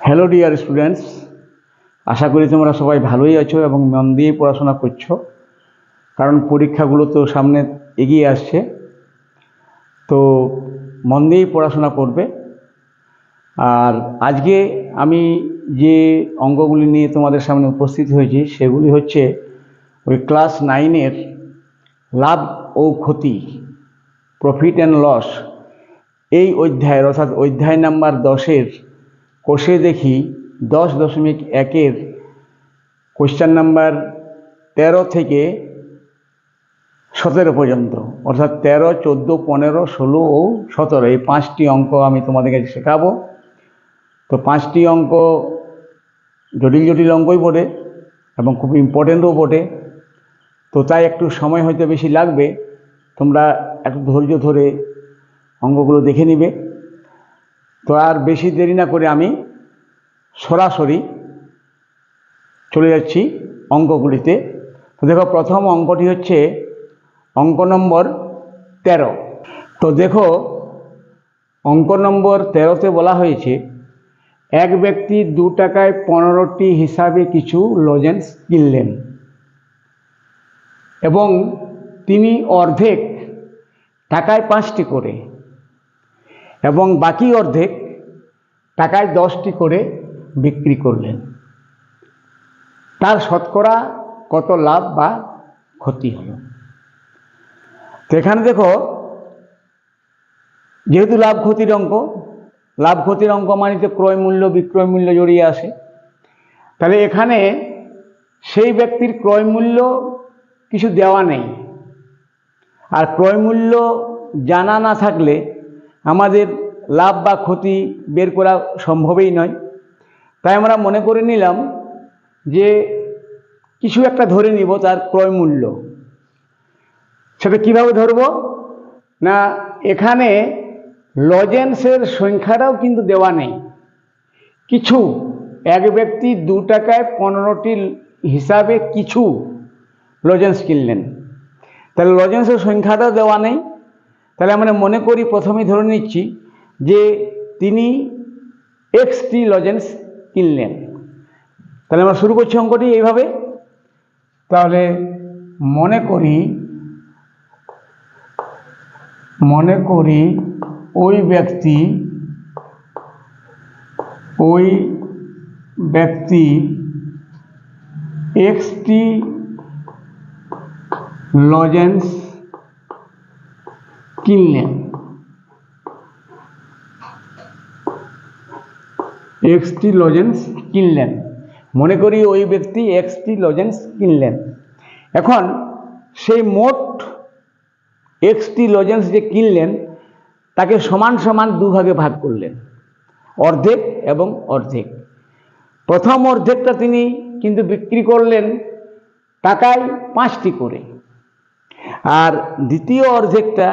Hello dear students, আশা করি তোমরা সবাই ভালোই আছো এবং মন দিয়ে পড়াশোনা করছো, কারণ পরীক্ষাগুলো তো সামনে এগিয়ে আসছে। তো মন দিয়েই পড়াশোনা করবে। আর আজকে আমি যে অঙ্কগুলি নিয়ে তোমাদের সামনে উপস্থিত হয়েছি সেগুলি হচ্ছে ওই ক্লাস 9-এর লাভ ও ক্ষতি, প্রফিট অ্যান্ড লস, এই অধ্যায়ের অর্থাৎ অধ্যায় নাম্বার 10-এর কোষে দেখি 10.1-এর কোশ্চেন নাম্বার 13 থেকে 17 পর্যন্ত, অর্থাৎ 13, 14, 15, 16 ও 17 এই 5টি অঙ্ক আমি তোমাদেরকে শেখাবো। তো 5টি অঙ্ক জটিল জটিল অঙ্কই বটে এবং খুব ইম্পর্টেন্টও বটে। তো তাই একটু সময় হয়তো বেশি লাগবে, তোমরা একটু ধৈর্য ধরে অঙ্কগুলো দেখে নিবে। তো আর বেশি দেরি না করে আমি সরাসরি চলে যাচ্ছি অঙ্কগুলিতে। তো দেখো, প্রথম অঙ্কটি হচ্ছে অঙ্ক নম্বর 13। তো দেখো, অঙ্ক নম্বর 13-তে বলা হয়েছে এক ব্যক্তি 2 টাকায় 15টি হিসাবে কিছু লজেন্স কিনলেন এবং তিনি অর্ধেক টাকায় 5টি করে এবং বাকি অর্ধেক টাকায় 10টি করে বিক্রি করলেন। তার শতকরা কত লাভ বা ক্ষতি হলো? তো এখানে দেখো, যেহেতু লাভ ক্ষতির অঙ্ক মানে তো ক্রয় মূল্য বিক্রয় মূল্য জড়িয়ে আসে। তাহলে এখানে সেই ব্যক্তির ক্রয় মূল্য কিছু দেওয়া নেই, আর ক্রয় মূল্য জানা না থাকলে আমাদের লাভ বা ক্ষতি বের করা সম্ভবই নয়। তাই আমরা মনে করে নিলাম যে কিছু একটা ধরে নিব তার ক্রয় মূল্য। সেটা কিভাবে ধরব না, এখানে লজেন্সের সংখ্যাটাও কিন্তু দেওয়া নেই। কিছু, এক ব্যক্তি 2 টাকায় 15টি হিসাবে কিছু লজেন্স কিনলেন, তাহলে লজেন্সের সংখ্যাটাও দেওয়া নেই। তাহলে আমরা মনে করি, প্রথমেই ধরে নিচ্ছি যে তিনি এক্সটি লজেন্স কিনলেন। তাহলে আমরা শুরু করছি অঙ্কটি এইভাবে। তাহলে মনে করি ওই ব্যক্তি এক্সটি লজেন্স কিনলেন। মনে করি ওই ব্যক্তি এক্সটি লজেন্স কিনলেন। এখন সেই মোট এক্সটি লজেন্স যে কিনলেন তাকে সমান সমান 2 ভাগে ভাগ করলেন, অর্ধেক এবং অর্ধেক। প্রথম অর্ধেকটা তিনি কিন্তু বিক্রি করলেন টাকায় 5টি করে, আর দ্বিতীয় অর্ধেকটা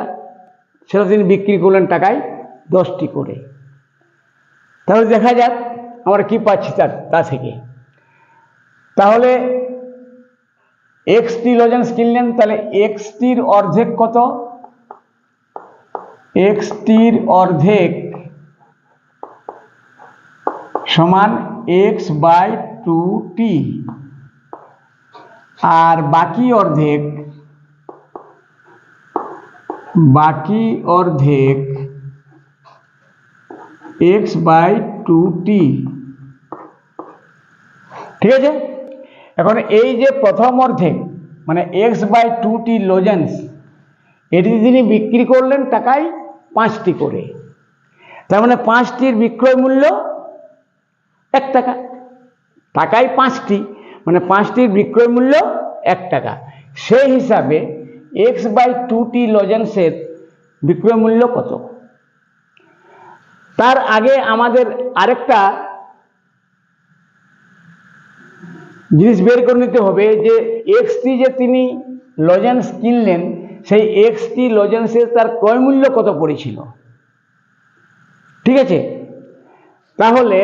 সেটা তিনি বিক্রি করলেন টাকায় 10টি করে। তাহলে দেখা যাক আমরা কি পাচ্ছি তা থেকে। তাহলে এক্সটি লজেন্স কিনলেন, তাহলে এক্সটির অর্ধেক কত? এক্সটির অর্ধেক সমান x/2t, আর বাকি অর্ধেক x/2t। ঠিক আছে? এখন এই যে প্রথম অর্ধেক মানে x/2t লজেন্স, এটি তিনি বিক্রি করলেন টাকায় 5টি করে, তার মানে 5টির বিক্রয় মূল্য 1 টাকা। টাকায় 5টি মানে 5টির বিক্রয় মূল্য 1 টাকা। সেই হিসাবে x/2t লজেন্সের বিক্রয় মূল্য কত? তার আগে আমাদের আরেকটা জিনিস বের করে নিতে হবে যে এক্সটি যে তিনি লজেন্স কিনলেন, সেই এক্সটি লজেন্সের তার ক্রয় মূল্য কত পড়েছিল। ঠিক আছে? তাহলে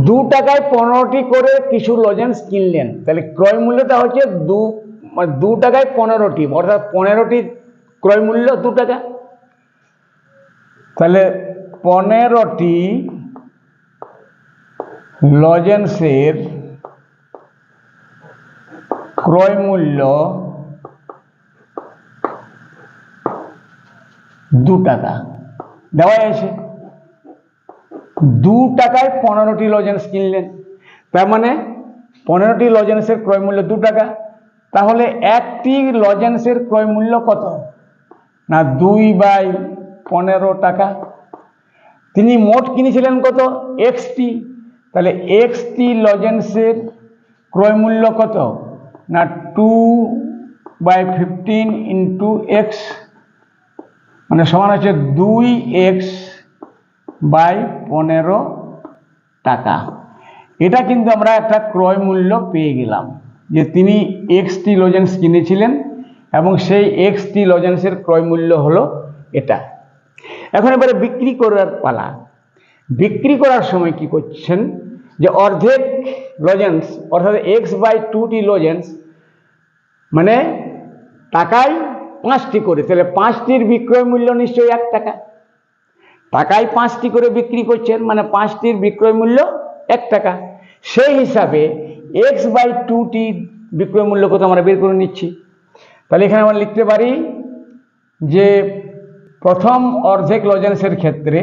2 টাকায় 15টি করে কিছু লজেন্স কিনলেন, তাহলে ক্রয় মূল্যটা হচ্ছে 2 টাকায় 15টি, অর্থাৎ 15টির ক্রয় মূল্য 2 টাকা। তাহলে 15টি লজেন্সের ক্রয় মূল্য 2 টাকা দেওয়া আছে। 2 টাকায় 15টি লজেন্স কিনলেন, তার মানে 15টি লজেন্সের ক্রয় মূল্য 2 টাকা। তাহলে একটি লজেন্সের ক্রয় মূল্য কত? না 2/15 টাকা। তিনি মোট কিনেছিলেন কত? xটি। তাহলে xটি লজেন্সের ক্রয় মূল্য কত? না 2/15 ইন্টু x, মানে সমান হচ্ছে 2x/15 টাকা। এটা কিন্তু আমরা একটা ক্রয় মূল্য পেয়ে গেলাম, যে তিনি xটি লজেন্স কিনেছিলেন এবং সেই xটি লজেন্সের ক্রয় মূল্য হলো এটা। এখন এবারে বিক্রি করার পালা। বিক্রি করার সময় কি করছেন, যে অর্ধেক লজেন্স অর্থাৎ x/2টি লজেন্স, মানে টাকায় 5টি করে, তাহলে 5টির বিক্রয় মূল্য নিশ্চয়ই 1 টাকা। টাকায় 5টি করে বিক্রি করছেন, মানে 5টির বিক্রয় মূল্য 1 টাকা। সেই হিসাবে x/2টি বিক্রয় মূল্য কত আমরা বের করে নিচ্ছি। তাহলে এখানে আমরা লিখতে পারি যে প্রথম অর্ধেক লজেন্সের ক্ষেত্রে,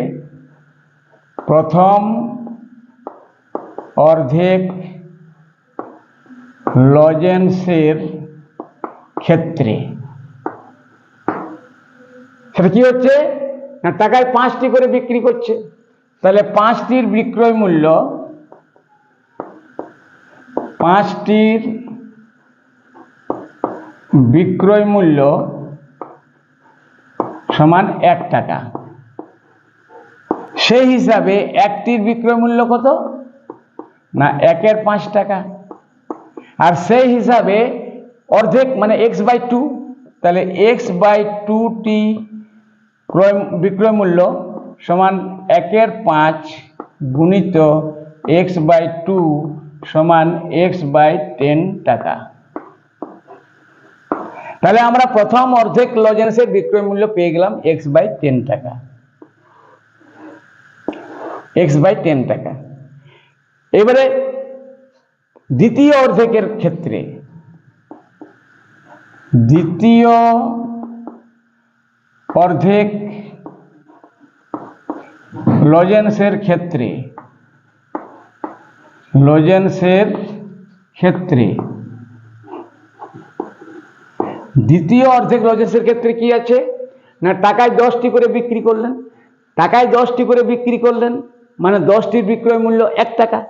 প্রথম অর্ধেক লজেন্সের ক্ষেত্রে সেটা কি হচ্ছে না, টাকায় 5টি করে বিক্রি করছে, তাহলে 5টির বিক্রয় মূল্য, 5টির বিক্রয় মূল্য সমান 1 টাকা। সেই হিসাবে একটির বিক্রয় মূল্য কত? না 1/5 টাকা। আর সেই হিসাবে অর্ধেক মানে x/2, তাহলে x/2টি বিক্রয় মূল্য সমান 1/5 গুণিত x/2 সমান x/10 টাকা। তাহলে আমরা প্রথম অর্ধেক লজেন্সের বিক্রয় মূল্য পেয়ে গেলাম x/10 টাকা। x/10 টাকা। এবারে দ্বিতীয় অর্ধেকের ক্ষেত্রে, দ্বিতীয় অর্ধেক লজেন্সের ক্ষেত্রে, দ্বিতীয় অর্ধেক লজেন্সের ক্ষেত্রে কি আছে না, টাকায় 10টি করে বিক্রি করলেন, টাকায় 10টি করে বিক্রি করলেন, মানে 10টির বিক্রয় মূল্য 1 টাকা।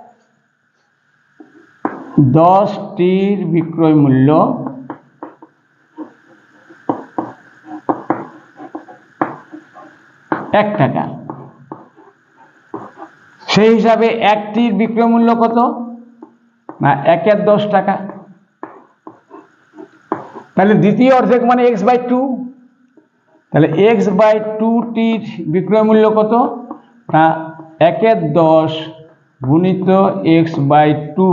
10টির বিক্রয় মূল্য 1 টাকা। সেই হিসাবে একটির বিক্রয় মূল্য কত? না 1/10 টাকা। তাহলে দ্বিতীয় অর্ধেক মানে x/2, তাহলে x/2টির বিক্রয় মূল্য কত? না 1/10 গুণিত x/2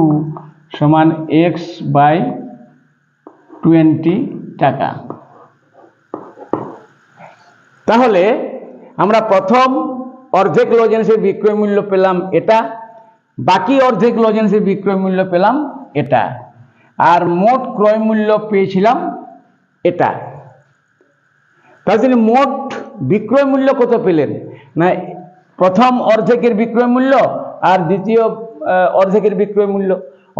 সমান x/20 টাকা। তাহলে আমরা প্রথম অর্ধেক লজেন্সের বিক্রয় মূল্য পেলাম এটা, বাকি অর্ধেক লজেন্সের বিক্রয় মূল্য পেলাম এটা, আর মোট ক্রয় মূল্য পেয়েছিলাম এটা। তাহলে তিনি মোট বিক্রয় মূল্য কত পেলেন না, প্রথম অর্ধেকের বিক্রয় মূল্য আর দ্বিতীয় অর্ধেকের বিক্রয় মূল্য,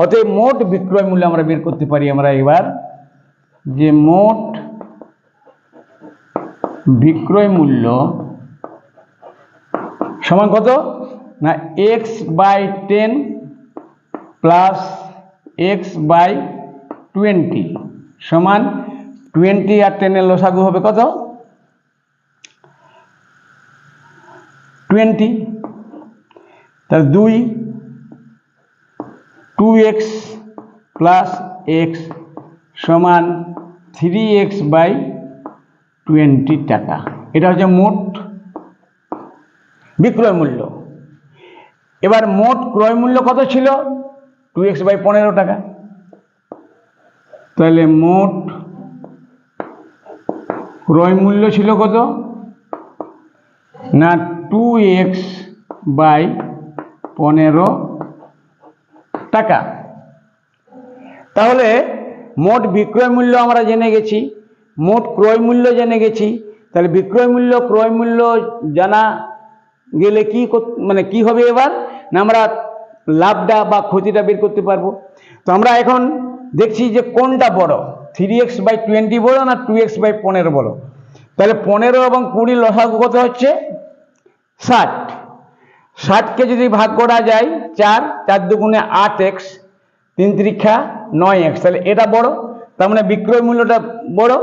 অতএব মোট বিক্রয় মূল্য আমরা বের করতে পারি আমরা এবার, যে মোট বিক্রয় মূল্য সমান কত না x/10 প্লাস x/20 সমান 20 আর 10 এর লসাগু হবে কত? 20। তাহলে 2x প্লাস x সমান 3x/20 টাকা। এটা হচ্ছে মোট বিক্রয় মূল্য। এবার মোট ক্রয় মূল্য কত ছিল? 2x/15 টাকা। তাহলে মোট ক্রয় মূল্য ছিল কত না 2x বাই 15 টাকা। তাহলে মোট বিক্রয় মূল্য আমরা জেনে গেছি, মোট ক্রয় মূল্য জেনে গেছি। তাহলে বিক্রয় মূল্য ক্রয় মূল্য জানা গেলে কি হবে এবার না আমরা লাভটা বা ক্ষতিটা বের করতে পারবো। তো আমরা এখন দেখছি যে কোনটা বড়, 3x বাই 20 বড় না 2x বাই 15 বড়। তাহলে 15 এবং 20 লসাগু কত হচ্ছে 60। 60কে যদি ভাগ করা যায় 4, 4 দুগুণে 8x, 3 তিরিক্ষা 9x, তাহলে এটা বড়। তার মানে বিক্রয় মূল্যটা বড়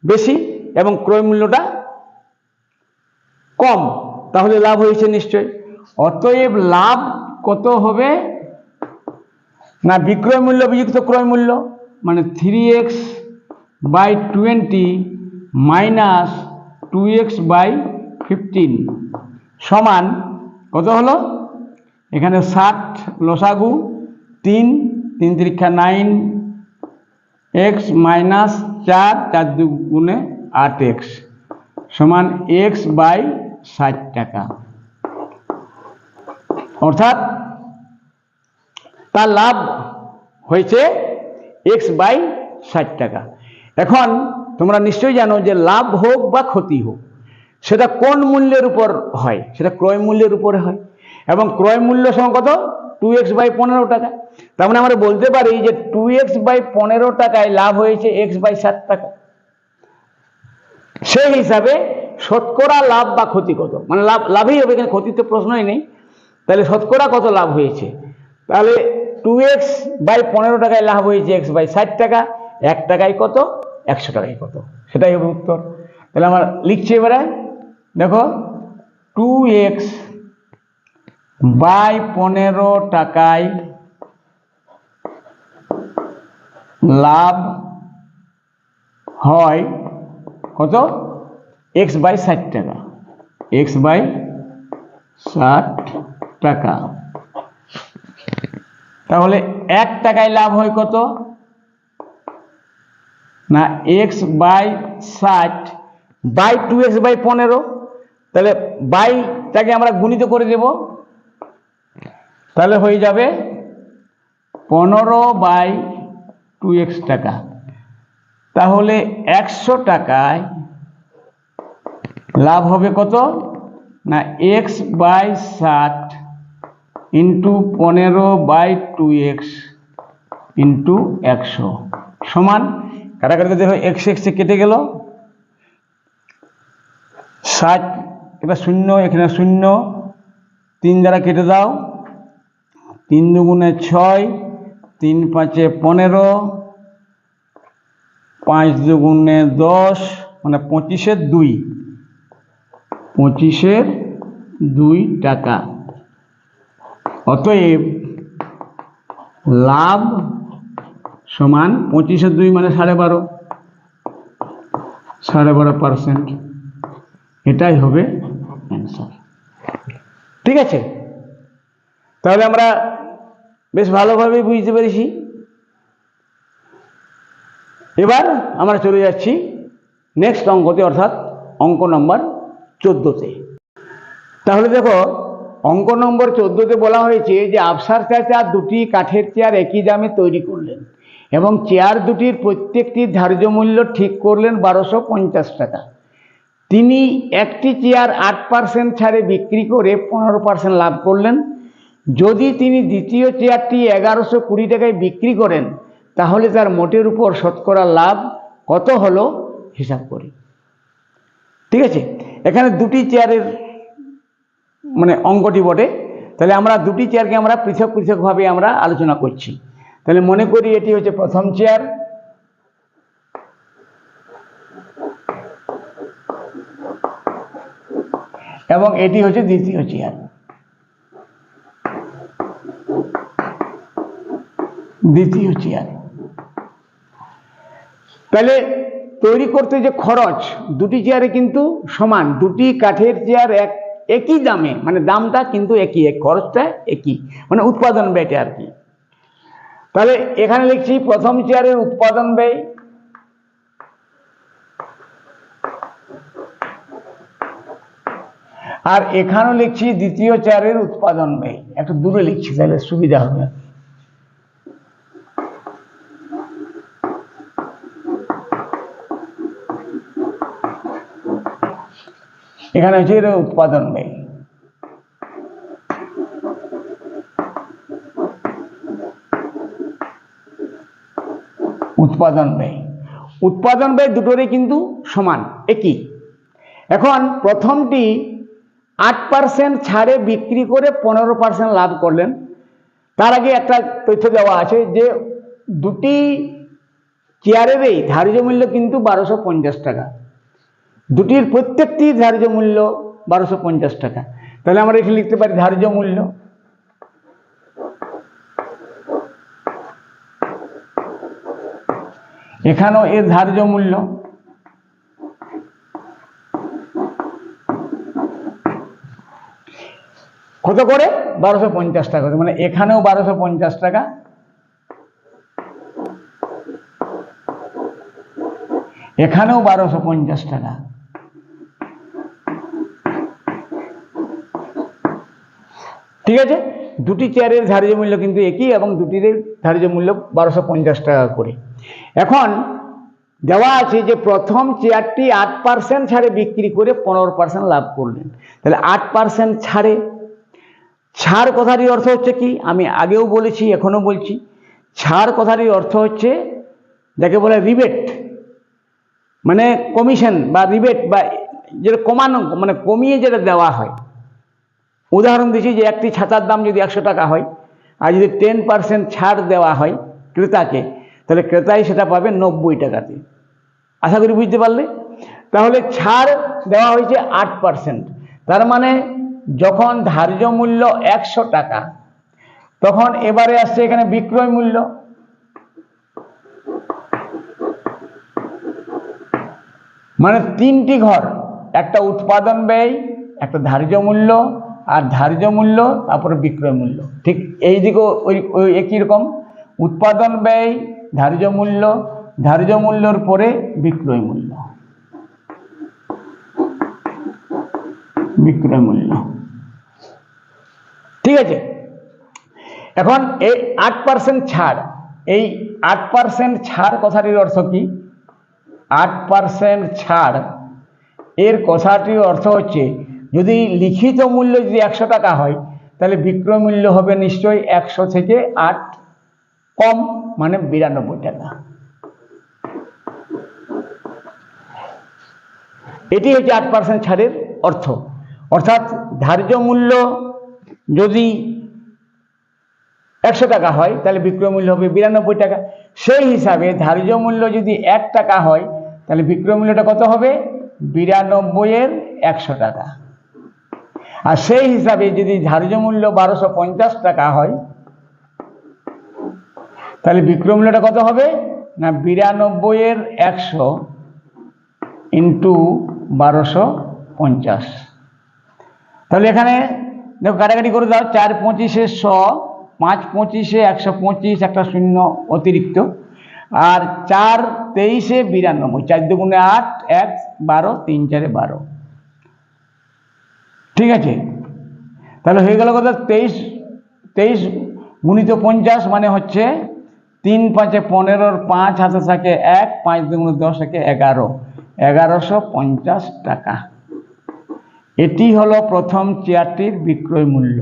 বেশি এবং ক্রয় মূল্যটা কম, তাহলে লাভ হয়েছে নিশ্চয়। অতএব লাভ কত হবে না বিক্রয় মূল্য বিযুক্ত ক্রয় মূল্য, মানে 3x by 20 minus 2x by 15 সমান কত হলো, এখানে 60 লসাগু 3, 3 তিরিক্ষা 9x মাইনাস 4, 4 দুগুণে 8x সমান x বাই 60 টাকা। অর্থাৎ তার লাভ হয়েছে x বাই 60 টাকা। এখন তোমরা নিশ্চয়ই জানো যে লাভ হোক বা ক্ষতি হোক সেটা কোন মূল্যের উপর হয়, সেটা ক্রয় মূল্যের উপরে হয়, এবং ক্রয় মূল্য সমান কত 2x বাই 15 টাকা। তার মানে আমরা বলতে পারি যে 2x বাই 15 টাকায় লাভ হয়েছে x বাই 60 টাকা। সেই হিসাবে শতকরা লাভ বা ক্ষতি কত, মানে লাভই হবে, এখানে ক্ষতির তো প্রশ্নই নেই। তাহলে শতকরা কত লাভ হয়েছে, তাহলে 2x বাই 15 টাকায় লাভ হয়েছে x বাই 60 টাকা, 1 টাকায় কত 100 টাকায় কত, সেটাই হবে উত্তর। তাহলে আমরা লিখছি এবারে, দেখো 2x বাই 15 টাকায় লাভ হয় কত x বাই 60 টাকা, x বাই 60 টাকা। তাহলে 1 টাকায় লাভ হয় কত না x by 60 by 2x by 15, তাহলে বাইটাকে আমরা গুণিত করে দেব, তাহলে হয়ে যাবে 15 বাই 2x টাকা। তাহলে 100 টাকায় লাভ হবে কত না x by 60 into 15 by 2x into 100 সমান, কাটাকাটি দেখো x x কেটে গেল, 60 এটা 0, এখানে 0, 3 দ্বারা কেটে দাও, 3 দুগুণে 6, 3 পাঁচে 15, 5 দুগুণে 10, মানে 25-এর 2, 25-এর 2 টাকা। অতএব লাভ সমান 25-এর 2 মানে 12.5, 12.5%, এটাই হবে অ্যান্সার। ঠিক আছে, তাহলে আমরা বেশ ভালোভাবে বুঝতে পেরেছি। এবার আমরা চলে যাচ্ছি নেক্সট অঙ্কতে, অর্থাৎ অঙ্ক নম্বর 14-তে। তাহলে দেখো অঙ্ক নম্বর 14-তে বলা হয়েছে যে আফসার চাচা দুটি কাঠের চেয়ার একই দামে তৈরি করলেন এবং চেয়ার দুটির প্রত্যেকটির ধার্য মূল্য ঠিক করলেন 1250 টাকা। তিনি একটি চেয়ার 8% ছাড়ে বিক্রি করে 15% লাভ করলেন। যদি তিনি দ্বিতীয় চেয়ারটি 1120 টাকায় বিক্রি করেন তাহলে তার মোটের উপর শতকরা লাভ কত হলো হিসাব করি। ঠিক আছে, এখানে দুটি চেয়ারের মানে অঙ্কটি বটে। তাহলে আমরা দুটি চেয়ারকে আমরা পৃথক পৃথকভাবে আমরা আলোচনা করছি। তাহলে মনে করি এটি হচ্ছে প্রথম চেয়ার, এবং এটি হচ্ছে দ্বিতীয় চেয়ার। দ্বিতীয় চেয়ার তাহলে তৈরি করতে যে খরচ দুটি চেয়ারে কিন্তু সমান, দুটি কাঠের চেয়ার একই দামে, মানে দামটা কিন্তু একই, খরচটা একই, মানে উৎপাদন ব্যয়টা আর কি। তাহলে এখানে লিখছি প্রথম চেয়ারের উৎপাদন ব্যয়, আর এখানেও লিখছি দ্বিতীয় চেয়ারের উৎপাদন ব্যয়, একটু দূরে লিখছি তাহলে সুবিধা হবে। এখানে হচ্ছে এটা উৎপাদন ব্যয়। উৎপাদন ব্যয়, উৎপাদন ব্যয় দুটোরই কিন্তু সমান, একই। এখন প্রথমটি 8% ছাড়ে বিক্রি করে 15% লাভ করলেন। তার আগে একটা তথ্য দেওয়া আছে যে দুটি চেয়ারেরই ধার্য মূল্য কিন্তু 1250 টাকা, দুটির প্রত্যেকটি ধার্য মূল্য 1250 টাকা। তাহলে আমরা এখানে লিখতে পারি ধার্য মূল্য, এখানেও এর ধার্য মূল্য, কত করে 1250 টাকা, মানে এখানেও 1250 টাকা, এখানেও 1250 টাকা। ঠিক আছে, দুটি চেয়ারের ধার্য মূল্য কিন্তু একই এবং দুটির ধার্য মূল্য 1250 টাকা করে। এখন দেওয়া আছে যে প্রথম চেয়ারটি 8% ছাড়ে বিক্রি করে 15% লাভ করলেন। তাহলে 8% ছাড়ে, ছাড় কথাটির অর্থ হচ্ছে কি, আমি আগেও বলেছি এখনো বলছি, ছাড় কথাটির অর্থ হচ্ছে যাকে বলে রিবেট, মানে কমিশন বা রিবেট, বা যেটা কমানো, মানে কমিয়ে যেটা দেওয়া হয়। উদাহরণ দিচ্ছি যে একটি ছাতার দাম যদি 100 টাকা হয় আর যদি 10% ছাড় দেওয়া হয় ক্রেতাকে, তাহলে ক্রেতাই সেটা পাবে 90 টাকাতে। আশা করি বুঝতে পারলে। তাহলে ছাড় দেওয়া হয়েছে 8%, তার মানে যখন ধার্য মূল্য 100 টাকা, তখন এবারে আসছে এখানে বিক্রয় মূল্য, মানে তিনটি ঘর, একটা উৎপাদন ব্যয়, একটা ধার্য মূল্য, আর ধার্য মূল্য তারপরে বিক্রয় মূল্য। ঠিক এই দিকেও ওই একই রকম, উৎপাদন ব্যয়, ধার্য মূল্য, ধার্য মূল্যর পরে বিক্রয় মূল্য, বিক্রয় মূল্য। ঠিক আছে, এখন এই 8% ছাড়, এই 8% ছাড় কথাটির অর্থ কি? 8% ছাড় এর কথাটির অর্থ হচ্ছে যদি লিখিত মূল্য যদি 100 টাকা হয়, তাহলে বিক্রয় মূল্য হবে নিশ্চয়ই 100 থেকে 8 কম, মানে 92 টাকা। এটি হচ্ছে 8% ছাড়ের অর্থ। অর্থাৎ ধার্য মূল্য যদি 100 টাকা হয় তাহলে বিক্রয় মূল্য হবে 92 টাকা। সেই হিসাবে ধার্য মূল্য যদি 1 টাকা হয় তাহলে বিক্রয় মূল্যটা কত হবে? 92 এর 100 টাকা। আর সেই হিসাবে যদি ধার্য মূল্য 1250 টাকা হয় তাহলে বিক্রয় মূল্যটা কত হবে? না 92 এর 100 ইন্টু 1250। তাহলে এখানে দেখো কাটাকাটি করে দাও, 4 25 100, 5 25 125, একটা শূন্য অতিরিক্ত, আর 4 23 92, 4 দুগুণে 8, 1 12, 3 4 12। ঠিক আছে, তাহলে হয়ে গেল কত? 23 গুণিত 50 মানে হচ্ছে 3 5 15, 5 হাতে থাকে 1, 5 দুগুণে 10 থাকে 11, 1150 টাকা। এটি হলো প্রথম চেয়ারটির বিক্রয় মূল্য।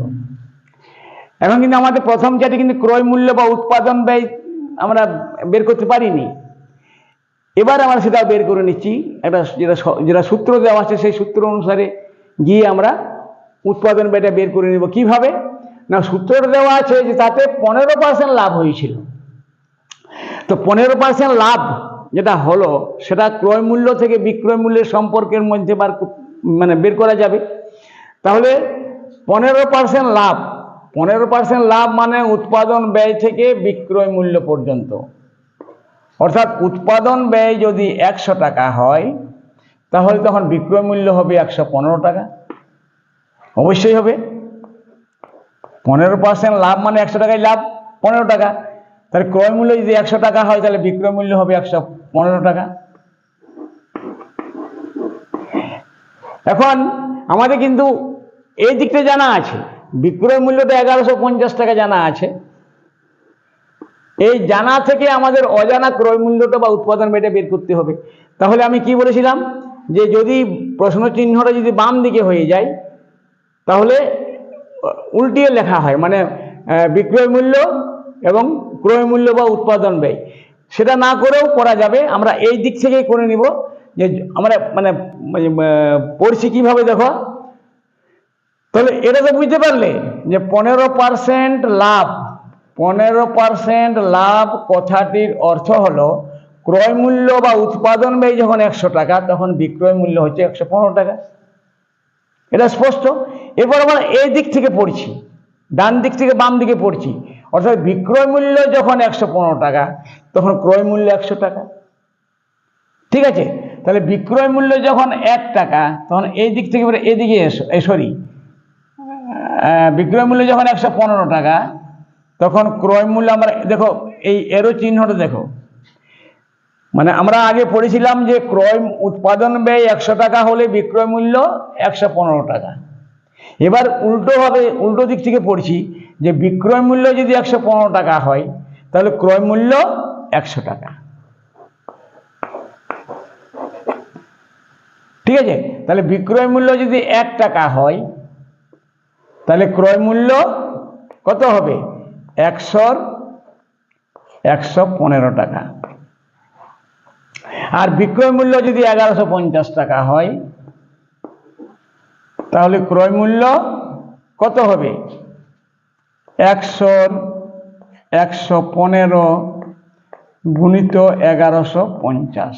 এখন কিন্তু আমাদের প্রথম চেয়ারটি কিন্তু ক্রয় মূল্য বা উৎপাদন ব্যয় আমরা বের করতে পারিনি। এবার আমরা সেটা বের করে নিচ্ছি, একটা যেটা সূত্র দেওয়া আছে সেই সূত্র অনুসারে গিয়ে আমরা উৎপাদন ব্যয়টা বের করে নেব। কিভাবে? না, সূত্রটা দেওয়া আছে যে তাতে 15% লাভ হয়েছিল। তো 15% লাভ যেটা হলো সেটা ক্রয় মূল্য থেকে বিক্রয় মূল্যের সম্পর্কের মধ্যে মানে বের করা যাবে। তাহলে 15% লাভ, 15% লাভ মানে উৎপাদন ব্যয় থেকে বিক্রয় মূল্য পর্যন্ত। অর্থাৎ উৎপাদন ব্যয় যদি 100 টাকা হয় তাহলে তখন বিক্রয় মূল্য হবে 115 টাকা। অবশ্যই হবে, 15% লাভ মানে 100 টাকায় লাভ 15 টাকা। তাহলে ক্রয় মূল্য যদি 100 টাকা হয় তাহলে বিক্রয় মূল্য হবে 115 টাকা। এখন আমাদের কিন্তু এই দিকটা জানা আছে, বিক্রয় মূল্যটা 1150 টাকা জানা আছে। এই জানা থেকে আমাদের অজানা ক্রয় মূল্যটা বা উৎপাদন ব্যয়টা বের করতে হবে। তাহলে আমি কি বলেছিলাম, যে যদি প্রশ্ন চিহ্নটা যদি বাম দিকে হয়ে যায় তাহলে উল্টিয়ে লেখা হয়, মানে বিক্রয় মূল্য এবং ক্রয় মূল্য বা উৎপাদন ব্যয়, সেটা না করেও করা যাবে। আমরা এই দিক থেকেই করে নিব, যে আমরা মানে পড়ছি কিভাবে দেখো। তাহলে এটা তো বুঝতে পারলে যে 15% লাভ, 15% লাভ কথাটির অর্থ হলো ক্রয় মূল্য বা উৎপাদন ব্যয় যখন 100 টাকা তখন বিক্রয় মূল্য হচ্ছে 115 টাকা। এটা স্পষ্ট। এরপর আমরা এই দিক থেকে পড়ছি, ডান দিক থেকে বাম দিকে পড়ছি, অর্থাৎ বিক্রয় মূল্য যখন 115 টাকা তখন ক্রয় মূল্য 100 টাকা। ঠিক আছে, তাহলে বিক্রয় মূল্য যখন 1 টাকা তখন এই দিক থেকে এদিকে সরি, বিক্রয় মূল্য যখন 115 টাকা তখন ক্রয় মূল্য, আমরা দেখো এই এরো চিহ্নটা দেখো, মানে আমরা আগে পড়েছিলাম যে ক্রয় উৎপাদন ব্যয় 100 টাকা হলে বিক্রয় মূল্য 115 টাকা। এবার উল্টো দিক থেকে পড়ছি যে বিক্রয় মূল্য যদি 115 টাকা হয় তাহলে ক্রয় মূল্য 100 টাকা। ঠিক আছে, তাহলে বিক্রয় মূল্য যদি 1 টাকা হয় তাহলে ক্রয় মূল্য কত হবে, 115 টাকা। আর বিক্রয় মূল্য যদি 1150 টাকা হয় তাহলে ক্রয় মূল্য কত হবে, 115 গুণিত 1150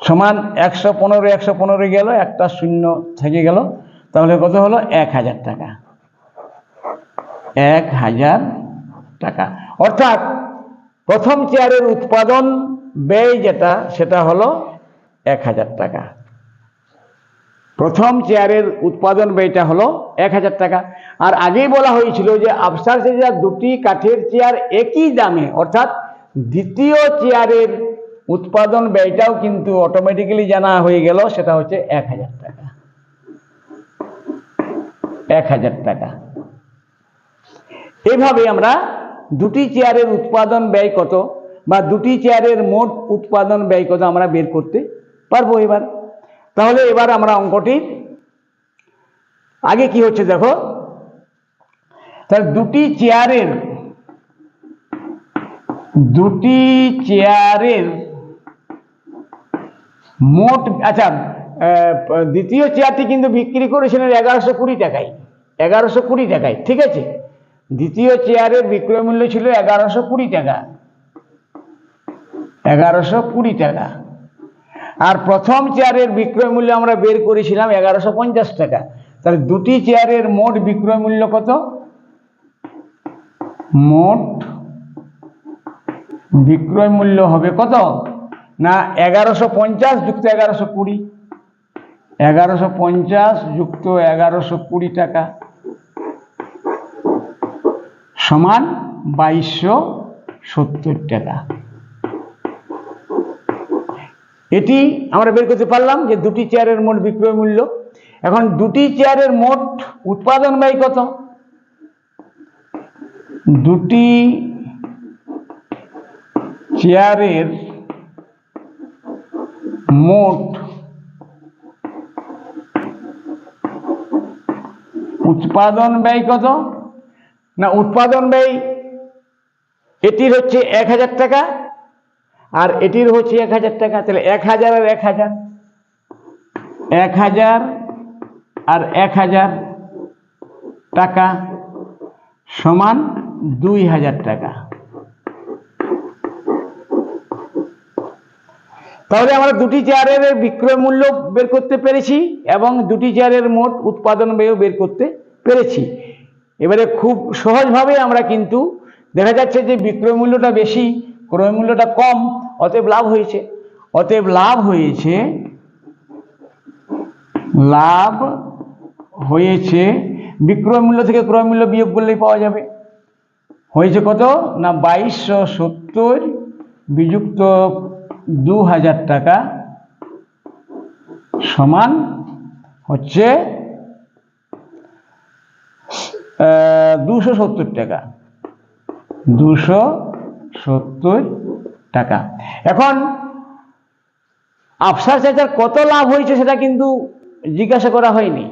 সমান 115 গেল, একটা শূন্য থেকে গেল, তাহলে কত হলো, 1000 টাকা। 1000 টাকা, অর্থাৎ প্রথম চেয়ারের উৎপাদন ব্যয় যেটা সেটা হলো 1000 টাকা। প্রথম চেয়ারের উৎপাদন ব্যয়টা হলো 1000 টাকা। আর আগেই বলা হয়েছিল যে আফটার চেয়ার দুটি কাঠের চেয়ার একই দামে, অর্থাৎ দ্বিতীয় চেয়ারের উৎপাদন ব্যয়টাও কিন্তু অটোমেটিক্যালি জানা হয়ে গেল, সেটা হচ্ছে 1000 টাকা। 1000 টাকা। এইভাবে আমরা দুটি চেয়ারের উৎপাদন ব্যয় কত বা দুটি চেয়ারের মোট উৎপাদন ব্যয় কত আমরা বের করতে পারবো এবার। তাহলে এবার আমরা অঙ্কটির আগে কি হচ্ছে দেখো, তাহলে দুটি চেয়ারের মোট, আচ্ছা দ্বিতীয় চেয়ারটি কিন্তু বিক্রি করেছিলেন 1120 টাকায়, 1120 টাকায়। ঠিক আছে, দ্বিতীয় চেয়ারের বিক্রয় মূল্য ছিল 1120 টাকা, 1120 টাকা। আর প্রথম চেয়ারের বিক্রয় মূল্য আমরা বের করেছিলাম 1150 টাকা। তাহলে দুটি চেয়ারের মোট বিক্রয় মূল্য কত, মোট বিক্রয় মূল্য হবে কত না 1150 যুক্ত 1120, 1150 যুক্ত 1120 টাকা সমান 2270 টাকা। এটি আমরা বের করতে পারলাম যে দুটি চেয়ারের মোট বিক্রয় মূল্য। এখন দুটি চেয়ারের মোট উৎপাদন ব্যয় কত, দুটি চেয়ারের মোট উৎপাদন ব্যয় কত না, উৎপাদন ব্যয় এটির হচ্ছে 1000 টাকা আর এটির হচ্ছে 1000 টাকা। তাহলে 1000 আর 1000, 1000 আর 1000 টাকা সমান 2000 টাকা। তাহলে আমরা দুটি চেয়ারের বিক্রয় মূল্য বের করতে পেরেছি এবং দুটি চেয়ারের মোট উৎপাদন ব্যয় বের করতে পেরেছি। এবারে খুব সহজভাবে আমরা কিন্তু দেখা যাচ্ছে যে বিক্রয় মূল্যটা বেশি, ক্রয় মূল্যটা কম, অতএব লাভ হয়েছে। অতএব লাভ হয়েছে বিক্রয় মূল্য থেকে ক্রয় মূল্য বিয়োগ করলেই পাওয়া যাবে। হয়েছে কত না 2270 বিযুক্ত 2000 টাকা সমান হচ্ছে 270 টাকা, 270 টাকা। এখন আফসার চাচার কত লাভ হয়েছে সেটা কিন্তু জিজ্ঞাসা করা হয়নি,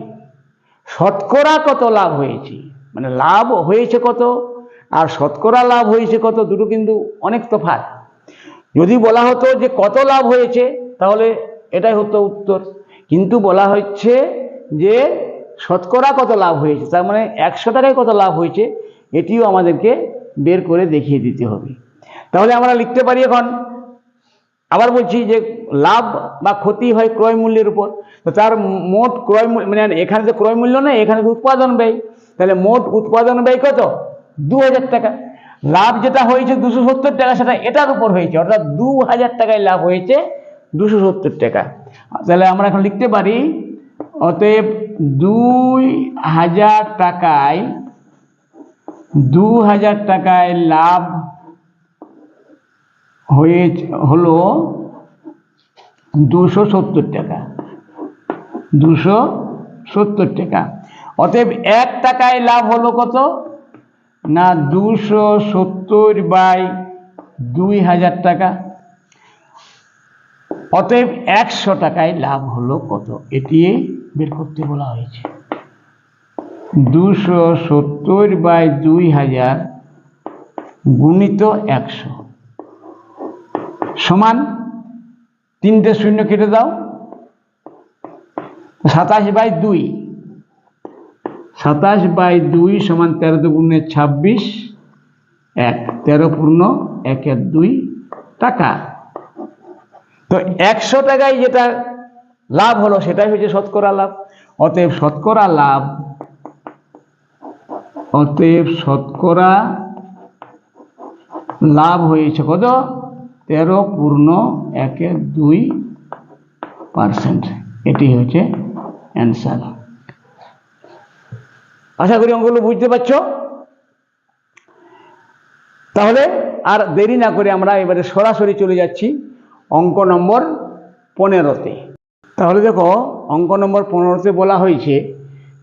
শতকরা কত লাভ হয়েছে, মানে লাভ হয়েছে কত আর শতকরা লাভ হয়েছে কত, দুটো কিন্তু অনেক তফাৎ। যদি বলা হতো যে কত লাভ হয়েছে তাহলে এটাই হতো উত্তর, কিন্তু বলা হচ্ছে যে শতকরা কত লাভ হয়েছে, তার মানে 100 টাকায় কত লাভ হয়েছে এটিও আমাদেরকে বের করে দেখিয়ে দিতে হবে। তাহলে আমরা লিখতে পারি, এখন আবার বলছি যে লাভ বা ক্ষতি হয় ক্রয় মূল্যের উপর, তো তার মোট ক্রয় মূল্য, মানে এখানে তো ক্রয় মূল্য নেই, এখানে তো উৎপাদন ব্যয়, তাহলে মোট উৎপাদন ব্যয় কত, 2000 টাকা। লাভ যেটা হয়েছে 270 টাকা, সেটা এটার উপর হয়েছে, অর্থাৎ 2000 টাকায় লাভ হয়েছে 270 টাকা। তাহলে আমরা এখন লিখতে পারি, অতএব 2000 টাকায় লাভ হলো 270 টাকা, 270 টাকা। অতএব 1 টাকায় লাভ হলো কত না 270/2000 টাকা। অতএব 100 টাকায় লাভ হলো কত, এটি বের করতে বলা হয়েছে। 270/2000 গুণিত 100 সমান 3টে শূন্য কেটে দাও, 27/2, 27/2 সমান 13 দুগুণে 26, 13 পূর্ণ 1-2 টাকা। তো 100 টাকায় যেটা লাভ হলো সেটাই হচ্ছে শতকরা লাভ। অতএব শতকরা লাভ হয়েছে কত, 13.12%। এটি হচ্ছে অ্যান্সার। আশা করি অঙ্কগুলো বুঝতে পারছো। তাহলে আর দেরি না করে আমরা এবারে সরাসরি চলে যাচ্ছি অঙ্ক নম্বর 15-তে। তাহলে দেখো, অঙ্ক নম্বর 15-তে বলা হয়েছে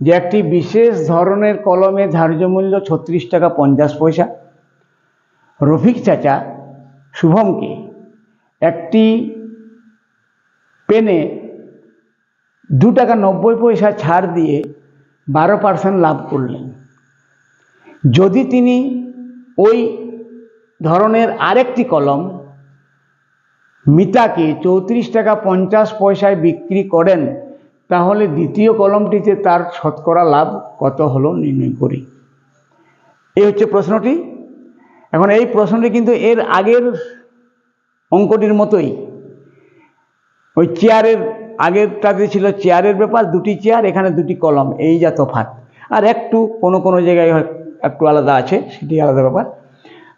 যে একটি বিশেষ ধরনের কলমে ধার্য মূল্য 36 টাকা 50 পয়সা। রফিক চাচা শুভমকে একটি পেনে 2 টাকা 90 পয়সা ছাড় দিয়ে 12% লাভ করলেন। যদি তিনি ওই ধরনের আরেকটি কলম মিতাকে 34 টাকা 50 পয়সায় বিক্রি করেন, তাহলে দ্বিতীয় কলমটিতে তার শতকরা লাভ কত হলো নির্ণয় করি। এই হচ্ছে প্রশ্নটি। এখন এই প্রশ্নটি কিন্তু এর আগের অঙ্কটির মতোই, ওই চেয়ারের আগেরটাতে ছিল চেয়ারের ব্যাপার, 2টি চেয়ার, এখানে 2টি কলম, এই যা তফাৎ। আর একটু কোনো জায়গায় একটু আলাদা আছে, সেটি আলাদা ব্যাপার।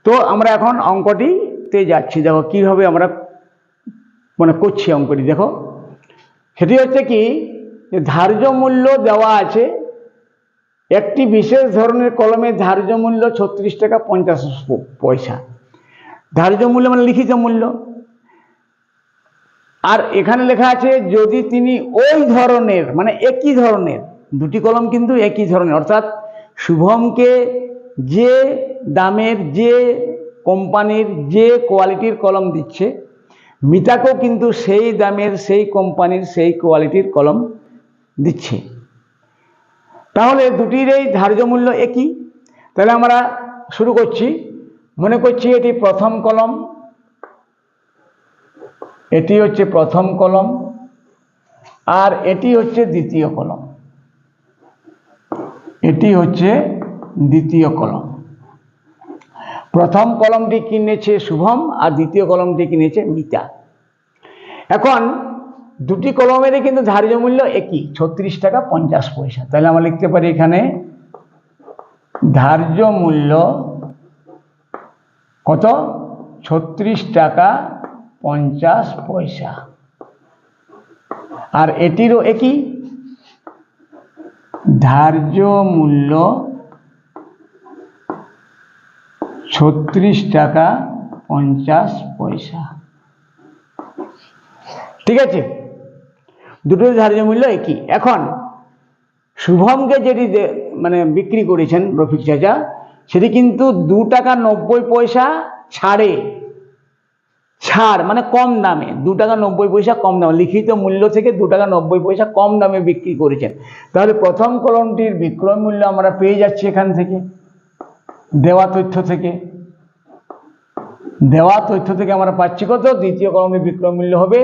তো আমরা এখন অঙ্কটিতে যাচ্ছি, দেখো কীভাবে আমরা করছি অঙ্কটি। দেখো, সেটি হচ্ছে কি, যে ধার্য মূল্য দেওয়া আছে, একটি বিশেষ ধরনের কলমের ধার্য মূল্য 36 টাকা 50 পয়সা। ধার্য মূল্য মানে লিখিত মূল্য। আর এখানে লেখা আছে যদি তিনি ওই ধরনের, মানে একই ধরনের, 2টি কলম কিন্তু একই ধরনের, অর্থাৎ শুভমকে যে দামের, যে কোম্পানির, যে কোয়ালিটির কলম দিচ্ছে, মিতাকেও কিন্তু সেই দামের, সেই কোম্পানির, সেই কোয়ালিটির কলম দিচ্ছে। তাহলে দুটির এই ধার্য মূল্য একই। তাহলে আমরা শুরু করছি। মনে করছি এটি প্রথম কলম, এটি হচ্ছে প্রথম কলম, আর এটি হচ্ছে দ্বিতীয় কলম, এটি হচ্ছে দ্বিতীয় কলম। প্রথম কলমটি কিনেছে শুভম আর দ্বিতীয় কলমটি কিনেছে মিতা। এখন দুটি কলমেরই কিন্তু ধার্য মূল্য একই, 36 টাকা 50 পয়সা। তাহলে আমরা লিখতে পারি এখানে ধার্য মূল্য কত, 36 টাকা 50 পয়সা। আর এটিরও একই, ধার্য মূল্য 36 টাকা 50 পয়সা। ঠিক আছে, দুটোর ধার্য মূল্য একই। এখন শুভমকে যেটি মানে বিক্রি করেছেন রফিক চাচা, সেটি কিন্তু 2 টাকা 90 পয়সা ছাড়, মানে কম দামে, 2 টাকা 90 পয়সা কম দামে, লিখিত মূল্য থেকে 2 টাকা 90 পয়সা কম দামে বিক্রি করেছেন। তাহলে প্রথম কলমটির বিক্রয় মূল্য আমরা পেয়ে যাচ্ছি এখান থেকে, দেওয়া তথ্য থেকে আমরা পাচ্ছি কত? দ্বিতীয় কলমের বিক্রয় মূল্য হবে,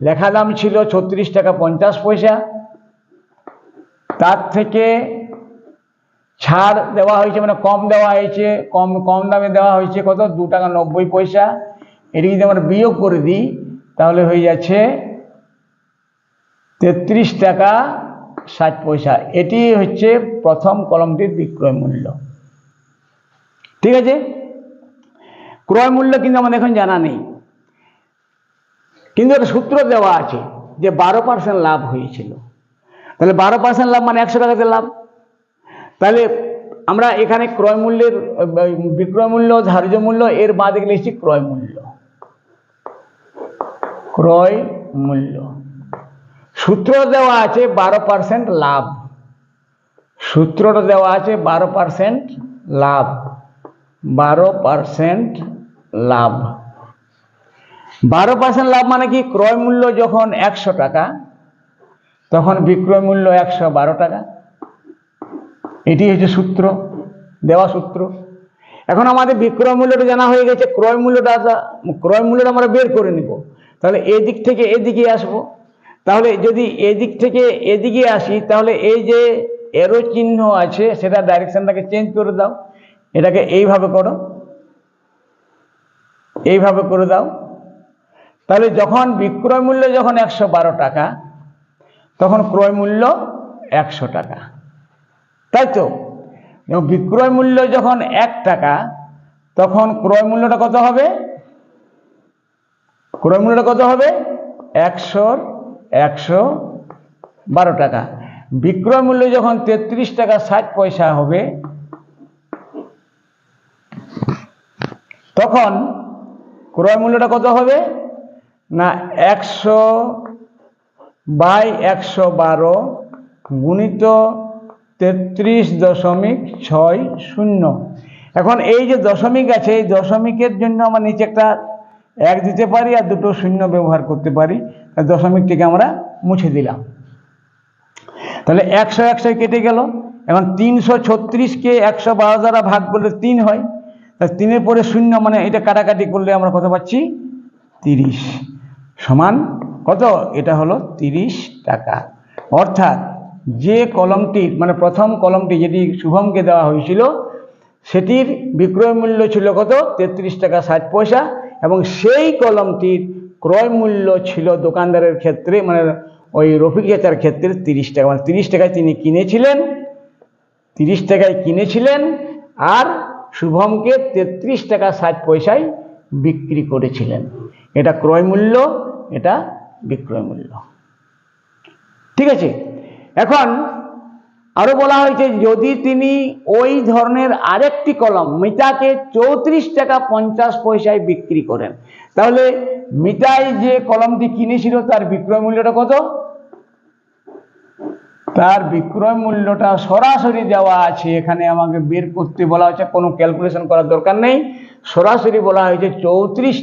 লেখা দাম ছিল 36 টাকা 50 পয়সা, তার থেকে ছাড় দেওয়া হয়েছে, মানে কম দেওয়া হয়েছে, কম দামে দেওয়া হয়েছে কত? 2 টাকা 90 পয়সা। এটি যদি আমরা বিয়োগ করে দিই তাহলে হয়ে যাচ্ছে 33 টাকা 60 পয়সা। এটি হচ্ছে প্রথম কলমটির বিক্রয় মূল্য। ঠিক আছে, ক্রয় মূল্য কিন্তু আমাদের এখন জানা নেই, কিন্তু একটা সূত্র দেওয়া আছে যে 12% লাভ হয়েছিল। তাহলে 12% লাভ মানে 100 টাকাতে লাভ। তাহলে আমরা এখানে ক্রয় মূল্যের বিক্রয় মূল্য, ধার্য মূল্য, এর বাদে লিখছি ক্রয় মূল্য। সূত্র দেওয়া আছে 12% লাভ, সূত্রটা দেওয়া আছে 12% লাভ, 12% লাভ। 12% লাভ মানে কি? ক্রয় মূল্য যখন 100 টাকা তখন বিক্রয় মূল্য 112 টাকা। এটি হচ্ছে সূত্র, দেওয়া সূত্র। এখন আমাদের বিক্রয় মূল্যটা জানা হয়ে গেছে, ক্রয় মূল্যটা আমরা বের করে নিব। তাহলে এদিক থেকে এদিকে আসব। তাহলে যদি এদিক থেকে এদিকে আসি তাহলে এই যে এরো চিহ্ন আছে সেটা ডাইরেকশনটাকে চেঞ্জ করে দাও, এটাকে এইভাবে করো, এইভাবে করে দাও। তাহলে যখন বিক্রয় মূল্য যখন 112 টাকা তখন ক্রয় মূল্য 100 টাকা, তাই তো? এবং বিক্রয় মূল্য যখন 1 টাকা তখন ক্রয় মূল্যটা কত হবে? ক্রয় মূল্যটা কত হবে? 112 টাকা। বিক্রয় মূল্য যখন 33 টাকা 60 পয়সা হবে তখন ক্রয় মূল্যটা কত হবে? না 100/112 গুণিত 33.60। এখন এই যে দশমিক আছে, এই দশমিকের জন্য আমরা নিচে একটা 1 দিতে পারি আর দুটো শূন্য ব্যবহার করতে পারি। দশমিকটিকে আমরা মুছে দিলাম। তাহলে 100 কেটে গেল। এখন 336কে 112 দ্বারা ভাগ করলে 3 হয়, তাহলে 3-এর পরে শূন্য, মানে এটা কাটাকাটি করলে আমরা কত পাচ্ছি? 30 সমান কত? এটা হলো 30 টাকা। অর্থাৎ যে কলমটির, মানে প্রথম কলমটি যেটি শুভমকে দেওয়া হয়েছিল সেটির বিক্রয় মূল্য ছিল কত? 33 টাকা 60 পয়সা, এবং সেই কলমটির ক্রয় মূল্য ছিল দোকানদারের ক্ষেত্রে, মানে ওই রফিক চাচার ক্ষেত্রে 30 টাকা। মানে 30 টাকায় তিনি কিনেছিলেন, 30 টাকায় কিনেছিলেন, আর শুভমকে 33 টাকা 60 পয়সায় বিক্রি করেছিলেন। এটা ক্রয় মূল্য, এটা বিক্রয় মূল্য। ঠিক আছে, এখন আরো বলা হয়েছে যদি তিনি ওই ধরনের আরেকটি কলম মিতাকে 34 টাকা 50 পয়সায় বিক্রি করেন, তাহলে মিতাই যে কলমটি কিনেছিল তার বিক্রয় মূল্যটা কত? তার বিক্রয় মূল্যটা সরাসরি দেওয়া আছে এখানে, আমাকে বের করতে বলা হয়েছে, কোনো ক্যালকুলেশন করার দরকার নেই। সরাসরি বলা হয়েছে 34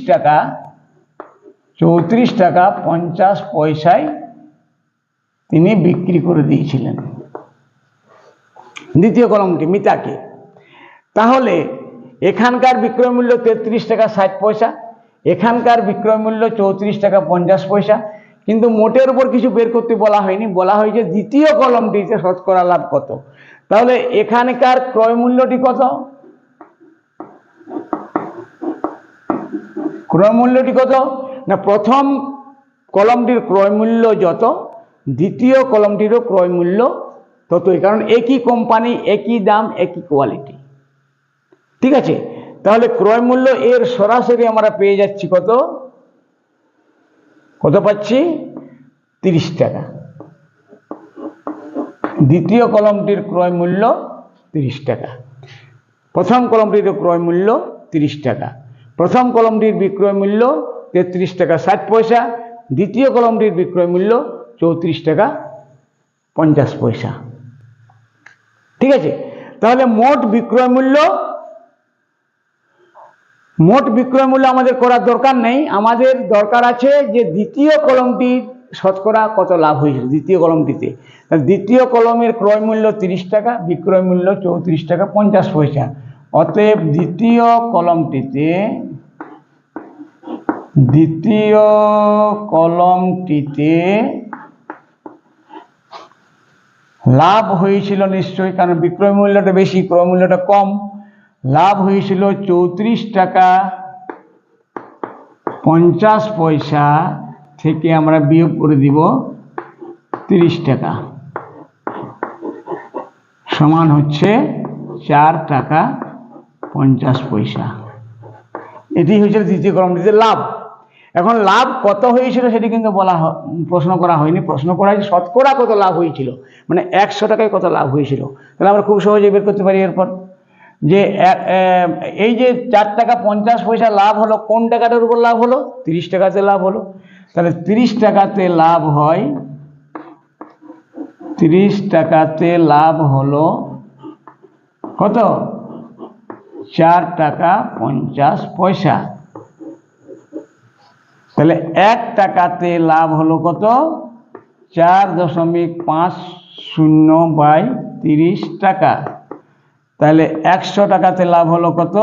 টাকা 50 পয়সায় তিনি বিক্রি করে দিয়েছিলেন দ্বিতীয় কলমটি মিতাকে। তাহলে এখানকার বিক্রয় মূল্য 33 টাকা 60 পয়সা, এখানকার বিক্রয় মূল্য 34 টাকা 50 পয়সা, কিন্তু মোটের উপর কিছু বের করতে বলা হয়নি, বলা হয়েছে দ্বিতীয় কলমটিতে শতকরা লাভ কত। তাহলে এখানকার ক্রয় মূল্যটি কত? ক্রয় মূল্যটি কত? না প্রথম কলমটির ক্রয় মূল্য যত, দ্বিতীয় কলমটিরও ক্রয় মূল্য ততই, কারণ একই কোম্পানি, একই দাম, একই কোয়ালিটি। ঠিক আছে, তাহলে ক্রয় মূল্য এর সরাসরি আমরা পেয়ে যাচ্ছি কত? কত পাচ্ছি? 30 টাকা। দ্বিতীয় কলমটির ক্রয় মূল্য 30 টাকা, প্রথম কলমটির ক্রয় মূল্য 30 টাকা। প্রথম কলমটির বিক্রয় মূল্য 33 টাকা 60 পয়সা, দ্বিতীয় কলমটির বিক্রয় মূল্য 34 টাকা 50 পয়সা। ঠিক আছে। তাহলে মোট বিক্রয় মূল্য আমাদের করার দরকার নেই। আমাদের দরকার আছে যে দ্বিতীয় কলমটি শতকরা কত লাভ হয়েছিল দ্বিতীয় কলমটিতে। দ্বিতীয় কলমের ক্রয় মূল্য 30 টাকা, বিক্রয় মূল্য 34 টাকা 50 পয়সা। অতএব দ্বিতীয় কলমটিতে লাভ হয়েছিল নিশ্চয়ই, কারণ বিক্রয় মূল্যটা বেশি, ক্রয় মূল্যটা কম। লাভ হয়েছিল 34 টাকা 50 পয়সা থেকে আমরা বিয়োগ করে দিব 30 টাকা, সমান হচ্ছে 4 টাকা 50 পয়সা। এটি হয়েছিল দ্বিতীয় কলমটিতে লাভ। এখন লাভ কত হয়েছিল সেটি কিন্তু প্রশ্ন করা হয়নি। প্রশ্ন করা হয়েছে শতকরা কত লাভ হয়েছিল, মানে 100 টাকায় কত লাভ হয়েছিল। তাহলে আমরা খুব সহজে বের করতে পারি এরপর যে এই যে 4 টাকা 50 পয়সা লাভ হলো, কোন টাকাটার উপর লাভ হলো? 30 টাকাতে লাভ হলো। তাহলে 30 টাকাতে লাভ হয়, 30 টাকাতে লাভ হলো কত? 4 টাকা 50 পয়সা। তাহলে 1 টাকাতে লাভ হলো কত? 4.50/30 টাকা। তাহলে 100 টাকাতে লাভ হলো কত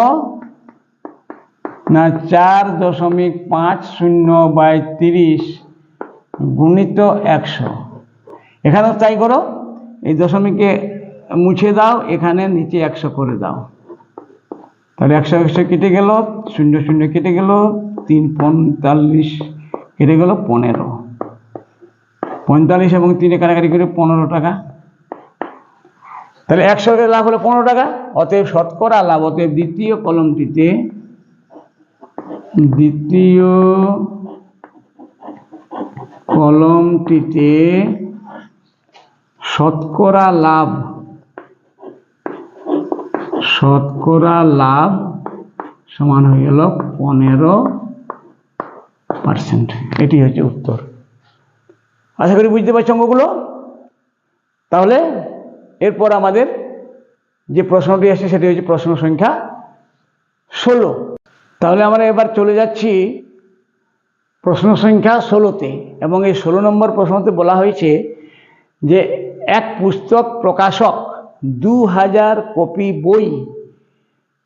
না 4.50/30 গুণিত 100। এখানেও তাই করো, এই দশমিকে মুছে দাও, এখানে নিচে 100 করে দাও। তাহলে 100 কেটে গেল, 0 কেটে গেল, 3 45 কেটে গেল 15। 45 এবং 3 কাটাকাটি করে 15 টাকা। তাহলে 100 লাভ হলো 15 টাকা। অতএব শতকরা লাভ, অতএব দ্বিতীয় কলমটিতে শতকরা লাভ সমান হয়ে গেল 15%। এটি হচ্ছে উত্তর। আশা করি বুঝতে পারছি অঙ্কগুলো। তাহলে এরপর আমাদের যে প্রশ্নটি আসছে সেটি হচ্ছে প্রশ্ন সংখ্যা 16। তাহলে আমরা এবার চলে যাচ্ছি প্রশ্ন সংখ্যা 16তে, এবং এই 16 নম্বর প্রশ্নতে বলা হয়েছে যে এক পুস্তক প্রকাশক 2000 কপি বই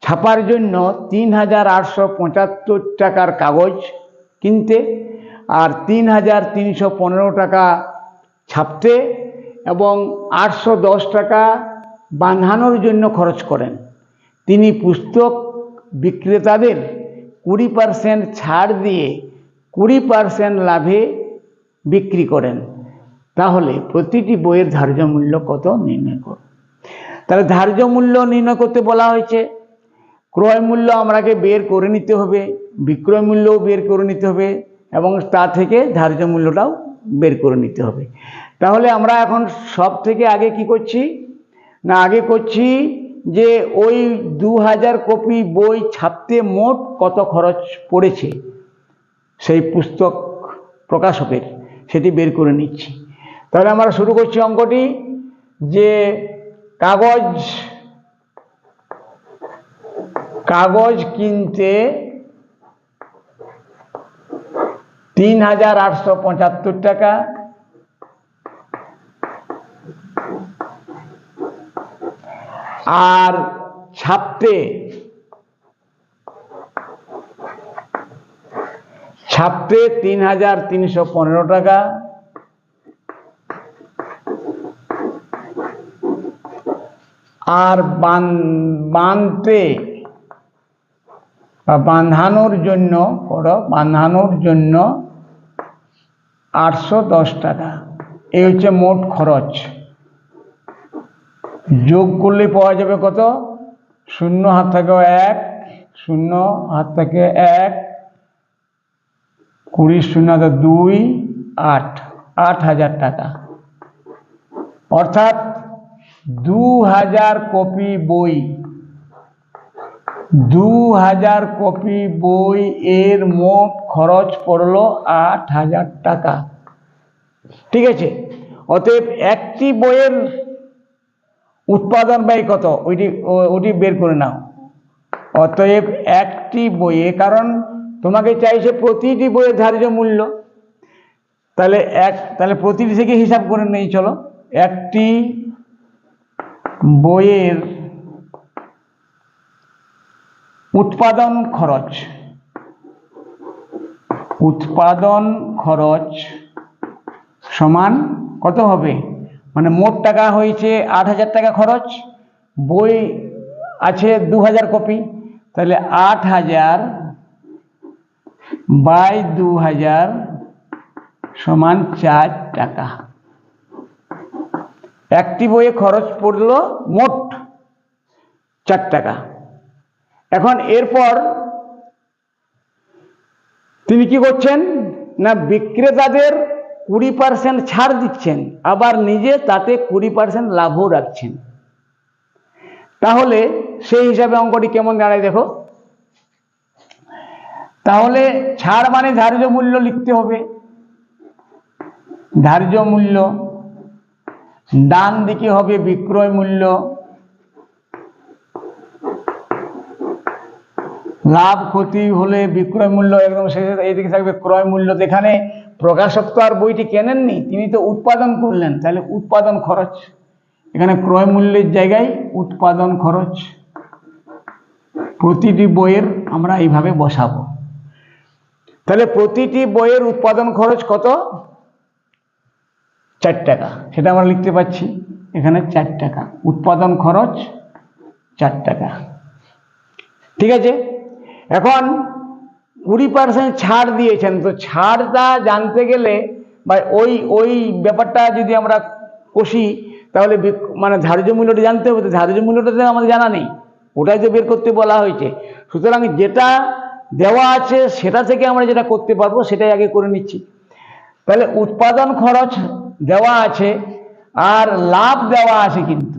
ছাপার জন্য 3875 টাকার কাগজ কিনতে আর 3315 টাকা ছাপতে এবং 810 টাকা বাঁধানোর জন্য খরচ করেন। তিনি পুস্তক বিক্রেতাদের 20% ছাড় দিয়ে 20% লাভে বিক্রি করেন। তাহলে প্রতিটি বইয়ের ধার্য মূল্য কত নির্ণয় করুন। তাহলে ধার্য মূল্য নির্ণয় করতে বলা হয়েছে। ক্রয় মূল্য আমাকে বের করে নিতে হবে, বিক্রয় মূল্যও বের করে নিতে হবে এবং তা থেকে ধার্য মূল্যটাও বের করে নিতে হবে। তাহলে আমরা এখন সব থেকে আগে কি করছি না, আগে করছি যে ওই 2000 কপি বই ছাপতে মোট কত খরচ পড়েছে সেই পুস্তক প্রকাশকের, সেটি বের করে নিচ্ছি। তাহলে আমরা শুরু করছি অঙ্কটি যে কাগজ কিনতে 3875 টাকা, আর ছাপতে 3315 টাকা, আর বাঁধানোর জন্য 810 টাকা। এই হচ্ছে মোট খরচ। যোগ করলে পাওয়া যাবে কত? 0 হাত থেকে 1, 0 হাত থেকে 1, 20 0 2, 8,000 টাকা। অর্থাৎ 2000 কপি বই এর মোট খরচ পড়লো 8,000 টাকা। ঠিক আছে। অতএব একটি বইয়ের উৎপাদন ব্যয় কত ওইটি বের করে নাও। অতএব একটি বইয়ে, কারণ তোমাকে চাইছে প্রতিটি বইয়ের ধার্য মূল্য, তাহলে প্রতিটি থেকে হিসাব করে নেই। চলো, একটি বইয়ের উৎপাদন খরচ সমান কত হবে, মানে মোট টাকা হয়েছে 8,000 টাকা খরচ, বই আছে 2000 কপি, তাহলে 8,000 বাই 2000 সমান 4 টাকা। একটি বইয়ে খরচ পড়লো মোট 4 টাকা। এখন এরপর তিনি কি করছেন না, বিক্রেতাদের 20% ছাড় দিচ্ছেন, আবার নিজে তাতে 20% লাভও রাখছেন। তাহলে সেই হিসাবে অঙ্কটি কেমন দাঁড়ায় দেখো। তাহলে ছাড় মানে ধার্য মূল্য লিখতে হবে, ধার্য মূল্য, ডান দিকে হবে বিক্রয় মূল্য, লাভ ক্ষতি হলে বিক্রয় মূল্য একদম শেষে এইদিকে থাকবে ক্রয় মূল্য। এখানে প্রকাশক তো আর বইটি কেনেননি, তিনি তো উৎপাদন করলেন, তাহলে উৎপাদন খরচ, এখানে ক্রয় মূল্যের জায়গায় উৎপাদন খরচ। প্রতিটি বইয়ের আমরা এইভাবে বসাবো। তাহলে প্রতিটি বইয়ের উৎপাদন খরচ কত, 4 টাকা, সেটা আমরা লিখতে পাচ্ছি এখানে 4 টাকা, উৎপাদন খরচ 4 টাকা। ঠিক আছে, এখন 20% ছাড় দিয়েছেন, তো ছাড়টা জানতে গেলে বা ওই ব্যাপারটা যদি আমরা কষি, তাহলে মানে ধার্য মূল্যটা জানতে হবে। তো ধার্য মূল্যটা আমাদের জানা নেই, ওটাই তো বের করতে বলা হয়েছে। সুতরাং যেটা দেওয়া আছে সেটা থেকে আমরা যেটা করতে পারবো সেটাই আগে করে নিচ্ছি। তাহলে উৎপাদন খরচ দেওয়া আছে আর লাভ দেওয়া আছে, কিন্তু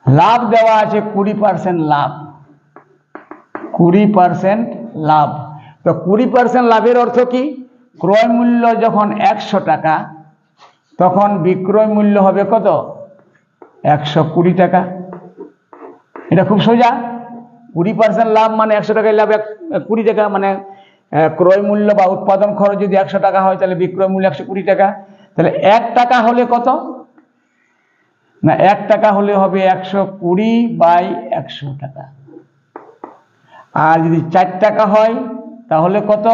লাভ দেওয়া আছে 20% লাভ, 20% লাভ। তো 20% লাভের অর্থ কি, ক্রয় মূল্য যখন 100 টাকা তখন বিক্রয় মূল্য হবে কত, 120 টাকা। এটা খুব সোজা, 20% লাভ মানে 100 টাকায় লাভ 20 টাকা, মানে ক্রয় মূল্য বা উৎপাদন খরচ যদি 100 টাকা হয় তাহলে বিক্রয় মূল্য 120 টাকা। তাহলে 1 টাকা হলে কত না, 1 টাকা হলে হবে 120 বাই 100 টাকা। আর যদি 4 টাকা হয় তাহলে কত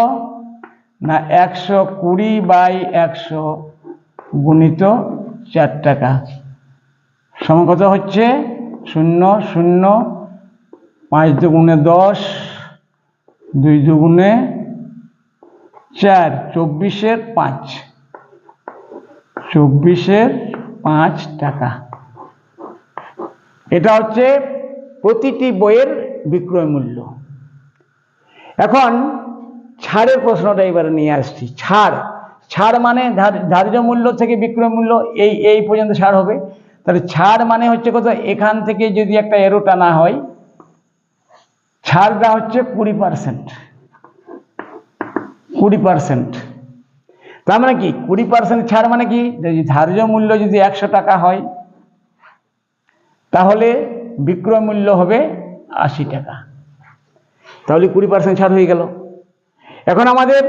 না, 120 বাই 100 গুণিত 4 টাকা সমান কত হচ্ছে 0 0, 5 দুগুণে 10, 2 দুগুণে 4, 24-এর 5, 24-এর 5 টাকা। এটা হচ্ছে প্রতিটি বইয়ের বিক্রয় মূল্য। এখন ছাড়ের প্রশ্নটা এবারে নিয়ে আসছি। ছাড় মানে ধার্য মূল্য থেকে বিক্রয় মূল্য এই পর্যন্ত ছাড় হবে। তাহলে ছাড় মানে হচ্ছে কত, এখান থেকে যদি একটা এরো টানা হয়, ছাড়টা হচ্ছে 20%। 20%, তার মানে কি 20% ছাড় মানে কি, ধার্য মূল্য যদি 100 টাকা হয় তাহলে বিক্রয় মূল্য হবে 80 টাকা, তাহলে 20% ছাড় হয়ে গেল। এখন আমাদের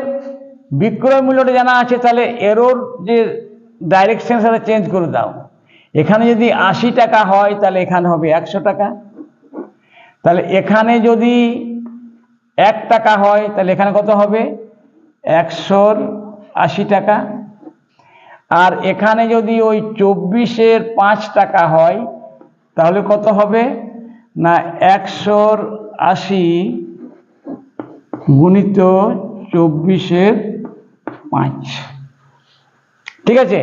বিক্রয় মূল্যটা জানা আছে, তাহলে এরোর যে ডাইরেকশন সেটা চেঞ্জ করে দাও। এখানে যদি 80 টাকা হয় তাহলে এখানে হবে 100 টাকা, তাহলে এখানে যদি 1 টাকা হয় তাহলে এখানে কত হবে 180 টাকা। আর এখানে যদি ওই 24-এর 5 টাকা হয় তাহলে কত হবে না, 180 গুণিত 24-এর 5। ঠিক আছে,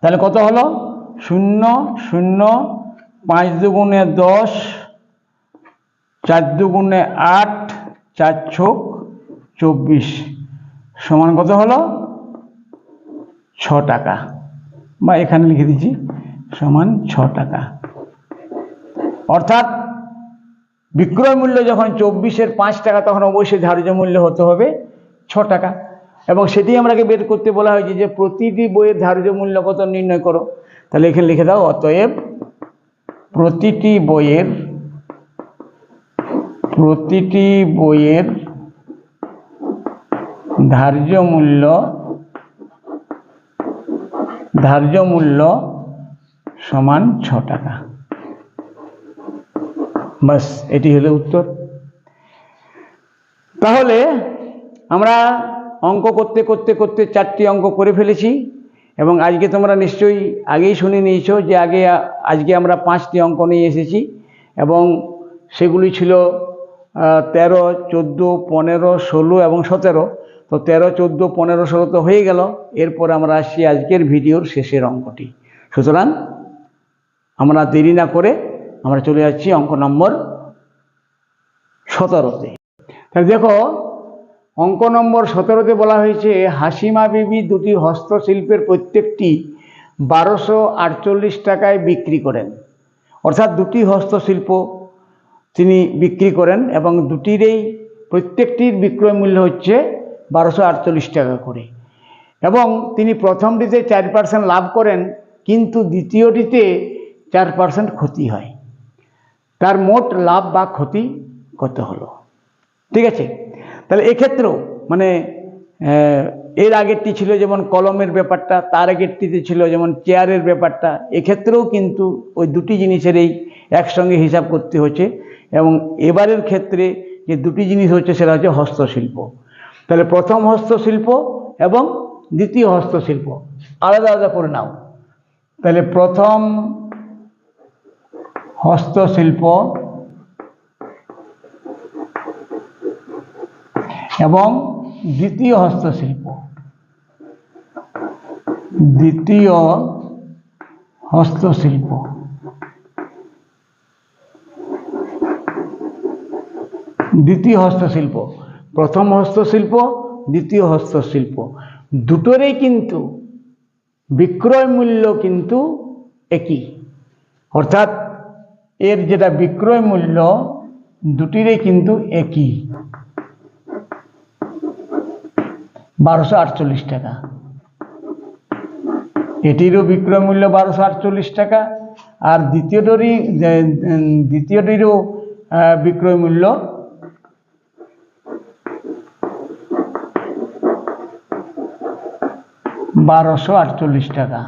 তাহলে কত হলো 0 0, 5 দুগুণে 10, 4 দুগুণে 8, 4 ছক 24 সমান কত হলো 6 টাকা, বা এখানে লিখে দিচ্ছি সমান 6 টাকা। অর্থাৎ বিক্রয় মূল্য যখন 24-এর 5 টাকা তখন অবশ্যই ধার্য মূল্য হতে হবে 6 টাকা। এবং সেটি আমাকে বের করতে বলা হয়েছে যে প্রতিটি বইয়ের ধার্য মূল্য কত নির্ণয় করো। তাহলে এখানে লিখে দাও, অতএব প্রতিটি বইয়ের ধার্য মূল্য সমান 6 টাকা। বাস, এটি হলো উত্তর। তাহলে আমরা অঙ্ক করতে করতে করতে 4টি অঙ্ক করে ফেলেছি এবং আজকে তোমরা নিশ্চয়ই আগেই শুনে নিয়েছো যে আজকে আমরা 5টি অঙ্ক নিয়ে এসেছি এবং সেগুলি ছিল 13, 14, 15, 16 এবং 17। তো 13, 14, 15, 16 তো হয়ে গেল। এরপর আমরা আসছি আজকের ভিডিওর শেষের অঙ্কটি। সুতরাং আমরা দেরি না করে আমরা চলে যাচ্ছি অঙ্ক নম্বর 17তে। তাহলে দেখো, অঙ্ক নম্বর 17তে বলা হয়েছে হাসিমা বিবি দুটি হস্তশিল্পের প্রত্যেকটি 1248 টাকায় বিক্রি করেন। অর্থাৎ দুটি হস্তশিল্প তিনি বিক্রি করেন এবং প্রত্যেকটির বিক্রয় মূল্য হচ্ছে 1248 টাকা করে এবং তিনি প্রথমটিতে 4% লাভ করেন, কিন্তু দ্বিতীয়টিতে 4% ক্ষতি হয়। তার মোট লাভ বা ক্ষতি কত হলো? ঠিক আছে, তাহলে এক্ষেত্রেও মানে এর আগেরটি ছিল যেমন কলমের ব্যাপারটা, তার আগেরটিতে ছিল যেমন চেয়ারের ব্যাপারটা, এক্ষেত্রেও কিন্তু ওই দুটি জিনিসেরই একসঙ্গে হিসাব করতে হচ্ছে এবং এবারের ক্ষেত্রে যে দুটি জিনিস হচ্ছে সেটা হচ্ছে হস্তশিল্প। তাহলে প্রথম হস্তশিল্প এবং দ্বিতীয় হস্তশিল্প আলাদা আলাদা করে নাও। তাহলে প্রথম হস্তশিল্প এবং দ্বিতীয় হস্তশিল্প, দ্বিতীয় হস্তশিল্প প্রথম হস্তশিল্প, দ্বিতীয় হস্তশিল্প দুটোরই কিন্তু বিক্রয় মূল্য কিন্তু একই। অর্থাৎ এর যেটা বিক্রয় মূল্য দুটিরই কিন্তু একই, 1248 টাকা। এটিরও বিক্রয় মূল্য 1248 টাকা আর দ্বিতীয়টিরও বিক্রয় মূল্য 1248 টাকা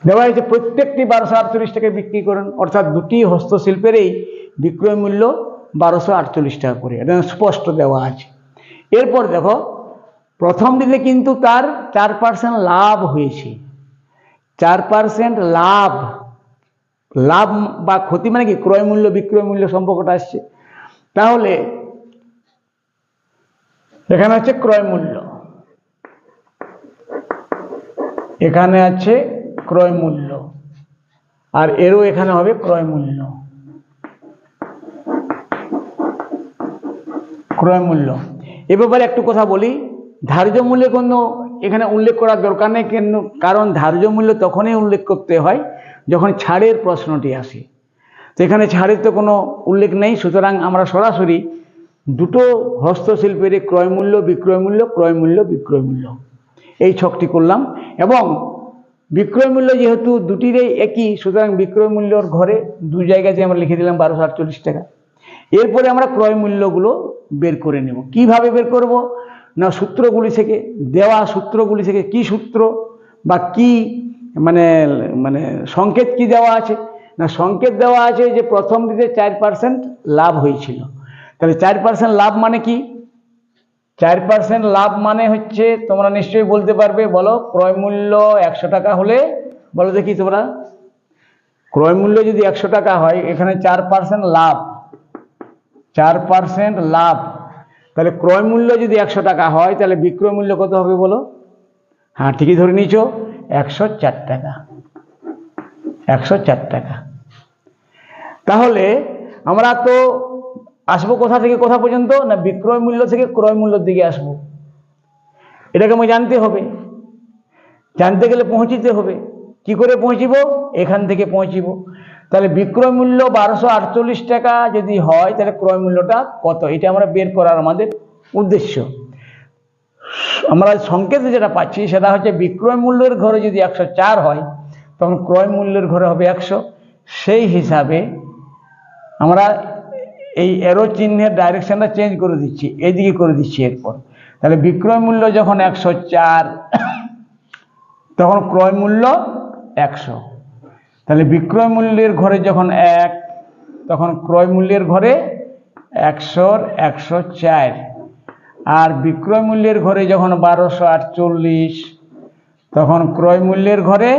দেওয়া হয়েছে। প্রত্যেকটি 1248 টাকায় বিক্রি করেন, অর্থাৎ দুটি হস্তশিল্পেরই বিক্রয় মূল্য 1248 টাকা করে, এটা স্পষ্ট দেওয়া আছে। এরপর দেখো, প্রথমটিতে কিন্তু তার 4% লাভ হয়েছে। 4% লাভ বা ক্ষতি মানে কি? ক্রয় মূল্য বিক্রয় মূল্য সম্পর্কটা আসছে। তাহলে এখানে আছে ক্রয় মূল্য, এখানে আছে ক্রয় মূল্য আর এরও এখানে হবে ক্রয় মূল্য। এ ব্যাপারে একটু কথা বলি। ধার্য মূল্যে কোনো এখানে উল্লেখ করার দরকার নেই, কেন? কারণ ধার্য মূল্য তখনই উল্লেখ করতে হয় যখন ছাড়ের প্রশ্নটি আসে। তো এখানে ছাড়ের তো কোনো উল্লেখ নেই, সুতরাং আমরা সরাসরি দুটো হস্তশিল্পের ক্রয় মূল্য বিক্রয় মূল্য, ক্রয় মূল্য বিক্রয় মূল্য, এই ছকটি করলাম। এবং বিক্রয় মূল্য যেহেতু দুটিরই একই, সুতরাং বিক্রয় মূল্যর ঘরে দু জায়গাতে আমরা লিখে দিলাম 1248 টাকা। এরপরে আমরা ক্রয় মূল্যগুলো বের করে নেব। কিভাবে বের করব? না, সূত্রগুলি থেকে, দেওয়া সূত্রগুলি থেকে। কি সূত্র বা কি মানে সংকেত কি দেওয়া আছে? না, সংকেত দেওয়া আছে যে প্রথমটিতে 4% লাভ হয়েছিল। তাহলে 4% লাভ মানে কি? 4% লাভ মানে হচ্ছে, তোমরা নিশ্চয়ই বলতে পারবে, বলো। ক্রয় মূল্য 100 টাকা হলে, বলো দেখি তোমরা, ক্রয় মূল্য যদি 100 টাকা হয়, এখানে 4% লাভ, 4% লাভ, তাহলে ক্রয় মূল্য যদি 100 টাকা হয়, তাহলে বিক্রয় মূল্য কত হবে বলো? হ্যাঁ, ঠিকই ধরে নিয়েছো, 104 টাকা। 104 টাকা। তাহলে আমরা তো আসবো কোথা থেকে কোথা পর্যন্ত? না, বিক্রয় মূল্য থেকে ক্রয় মূল্যের দিকে আসবো। এটাকে আমি জানতে হবে। জানতে গেলে পৌঁছিতে হবে। কি করে পৌঁছিব? এখান থেকে পৌঁছিব। তাহলে বিক্রয় মূল্য 1248 টাকা যদি হয়, তাহলে ক্রয় মূল্যটা কত? এটা আমরা বের করার আমাদের উদ্দেশ্য। আমরা সংকেতে যেটা পাচ্ছি সেটা হচ্ছে বিক্রয় মূল্যের ঘরে যদি 104 হয় তখন ক্রয় মূল্যের ঘরে হবে 100। সেই হিসাবে আমরা এই এরো চিহ্নের ডাইরেকশনটা চেঞ্জ করে দিচ্ছি, এইদিকে করে দিচ্ছি। এরপর তাহলে বিক্রয় মূল্য যখন 104 তখন ক্রয় মূল্য 100। তাহলে বিক্রয় মূল্যের ঘরে যখন 1 তখন ক্রয় মূল্যের ঘরে 100-র 104। আর বিক্রয় মূল্যের ঘরে যখন 1248 তখন ক্রয় মূল্যের ঘরে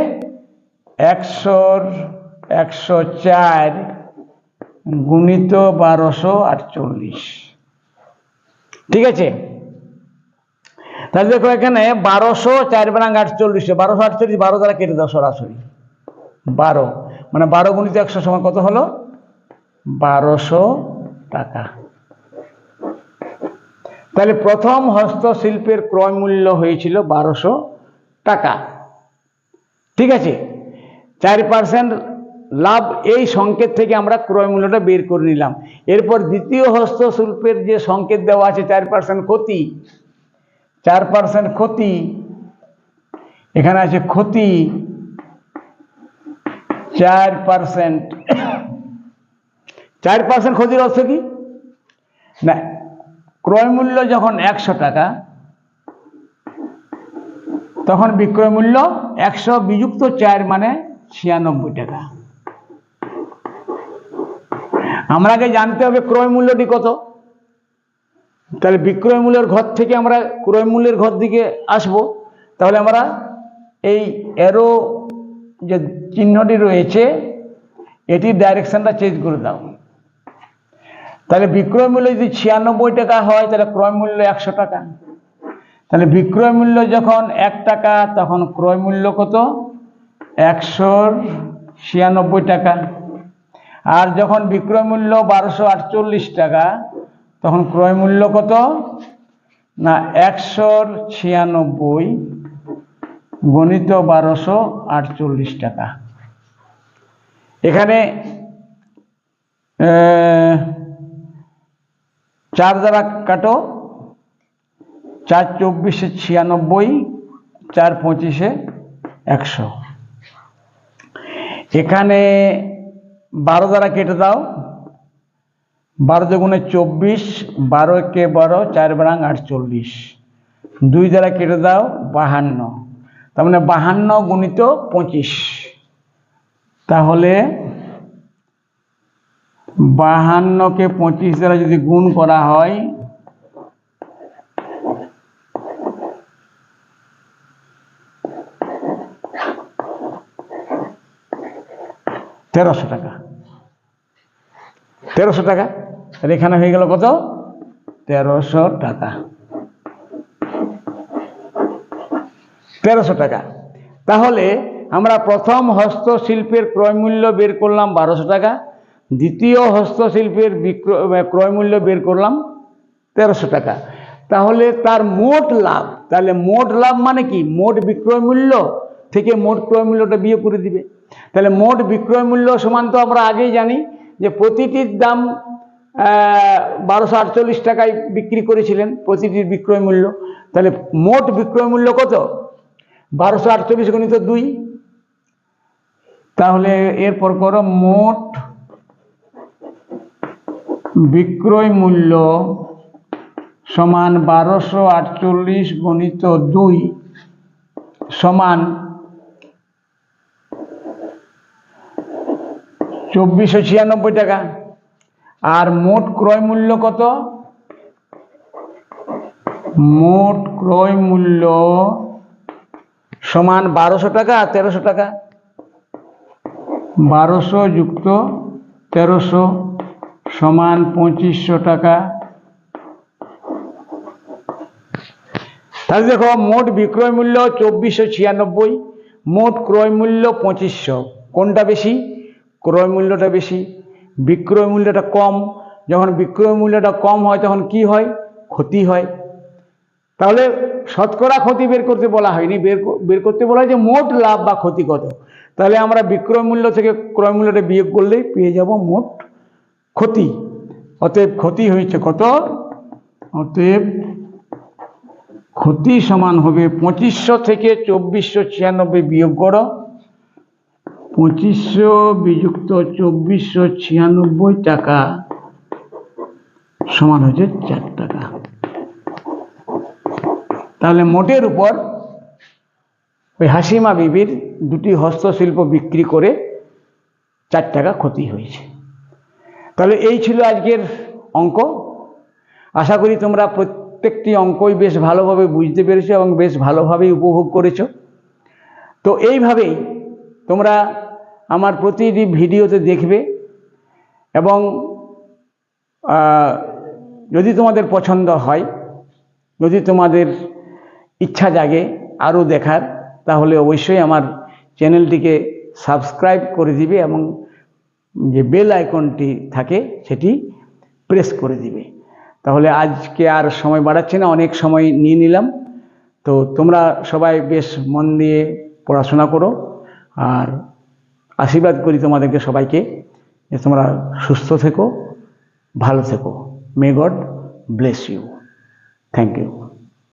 100-র 104 গুণিত 1248। ঠিক আছে, তাহলে দেখো এখানে 1200 4 বারাং 48, 1248 12 দ্বারা কেটে দাও সরাসরি। 12 মানে 12 গুণিত 100 সমান কত হলো? 1200 টাকা। তাহলে প্রথম হস্তশিল্পের ক্রয় মূল্য হয়েছিল 1200 টাকা। ঠিক আছে, 4% লাভ এই সংকেত থেকে আমরা ক্রয় মূল্যটা বের করে নিলাম। এরপর দ্বিতীয় হস্তশিল্পের যে সংকেত দেওয়া আছে 4% ক্ষতি, 4% ক্ষতি, এখানে আছে ক্ষতি 4%। 4% ক্ষতির অর্থ কি না, ক্রয় মূল্য যখন 100 টাকা তখন বিক্রয় মূল্য 100 বিযুক্ত 4 মানে 96 টাকা। আমাকে জানতে হবে ক্রয় মূল্যটি কত। তাহলে বিক্রয় মূল্যের ঘর থেকে আমরা ক্রয় মূল্যের ঘর দিকে আসব। তাহলে আমরা এই এরো যে চিহ্নটি রয়েছে এটির ডাইরেকশনটা চেঞ্জ করে দাও। তাহলে বিক্রয় মূল্য যদি 96 টাকা হয় তাহলে ক্রয় মূল্য 100 টাকা। তাহলে বিক্রয় মূল্য যখন 1 টাকা তখন ক্রয় মূল্য কত? 196 টাকা। আর যখন বিক্রয় মূল্য 1248 টাকা তখন ক্রয় মূল্য কত না 196 গণিত 1248 টাকা। এখানে 4 দ্বারা কাটো, 4 24 96, 4 25 100। এখানে 12 দ্বারা কেটে দাও, 12 দুগুণে 24, 12 একে 12, 4 বারাং 48, 2 দ্বারা কেটে দাও 52, তার মানে 52 গুণিত 25। তাহলে 52কে 25 দ্বারা যদি গুণ করা হয় তেরোশো টাকা। 1300 টাকা। তাহলে এখানে হয়ে গেল কত? 1300 টাকা। 1300 টাকা। তাহলে আমরা প্রথম হস্তশিল্পের ক্রয় মূল্য বের করলাম 1200 টাকা, দ্বিতীয় হস্তশিল্পের ক্রয় মূল্য বের করলাম 1300 টাকা। তাহলে তার মোট লাভ, তাহলে মোট লাভ মানে কি? মোট বিক্রয় মূল্য থেকে মোট ক্রয় মূল্যটা বিয়োগ করে দিবে। তাহলে মোট বিক্রয় মূল্য সমান তো আমরা আগেই জানি যে প্রতিটির দাম 1248 টাকায় বিক্রি করেছিলেন প্রতিটির বিক্রয় মূল্য। তাহলে মোট বিক্রয় মূল্য কত? 1248 গুণিত 2। তাহলে এরপর করো মোট বিক্রয় মূল্য সমান 1248 গুণিত 2 সমান 2496 টাকা। আর মোট ক্রয় মূল্য কত? মোট ক্রয় মূল্য সমান 1200 টাকা আর 1300 টাকা। 1200 যুক্ত 1300 সমান 2500 টাকা। তাহলে দেখো মোট বিক্রয় মূল্য 2496, মোট ক্রয় মূল্য 2500। কোনটা বেশি? ক্রয় মূল্যটা বেশি, বিক্রয় মূল্যটা কম। যখন বিক্রয় মূল্যটা কম হয় তখন কি হয়? ক্ষতি হয়। তাহলে শতকরা ক্ষতি বের করতে বলা হয়নি, বের করতে বলা হয় যে মোট লাভ বা ক্ষতি কত। তাহলে আমরা বিক্রয় মূল্য থেকে ক্রয় মূল্যটা বিয়োগ করলেই পেয়ে যাব মোট ক্ষতি। অতএব ক্ষতি হয়েছে কত? অতএব ক্ষতি সমান হবে 2500 থেকে 2496 বিয়োগ করো, 2500 বিযুক্ত 2496 টাকা সমান হচ্ছে 4 টাকা। তাহলে মোটের উপর ওই হাসিমা বিবির দুটি হস্তশিল্প বিক্রি করে 4 টাকা ক্ষতি হয়েছে। তাহলে এই ছিল আজকের অঙ্ক। আশা করি তোমরা প্রত্যেকটি অঙ্কই বেশ ভালোভাবে বুঝতে পেরেছো এবং বেশ ভালোভাবেই উপভোগ করেছো। তো এইভাবেই তোমরা আমার প্রতিটি ভিডিওতে দেখবে এবং যদি তোমাদের পছন্দ হয়, যদি তোমাদের ইচ্ছা জাগে আরও দেখার, তাহলে অবশ্যই আমার চ্যানেলটিকে সাবস্ক্রাইব করে দিবে এবং যে বেল আইকনটি থাকে সেটি প্রেস করে দিবে। তাহলে আজকে আর সময় বাড়াচ্ছি না, অনেক সময় নিয়ে নিলাম। তো তোমরা সবাই বেশ মন দিয়ে পড়াশোনা করো, আর আশীর্বাদ করি তোমাদেরকে সবাইকে যে তোমরা সুস্থ থেকো, ভালো থেকো। May God bless you. Thank you.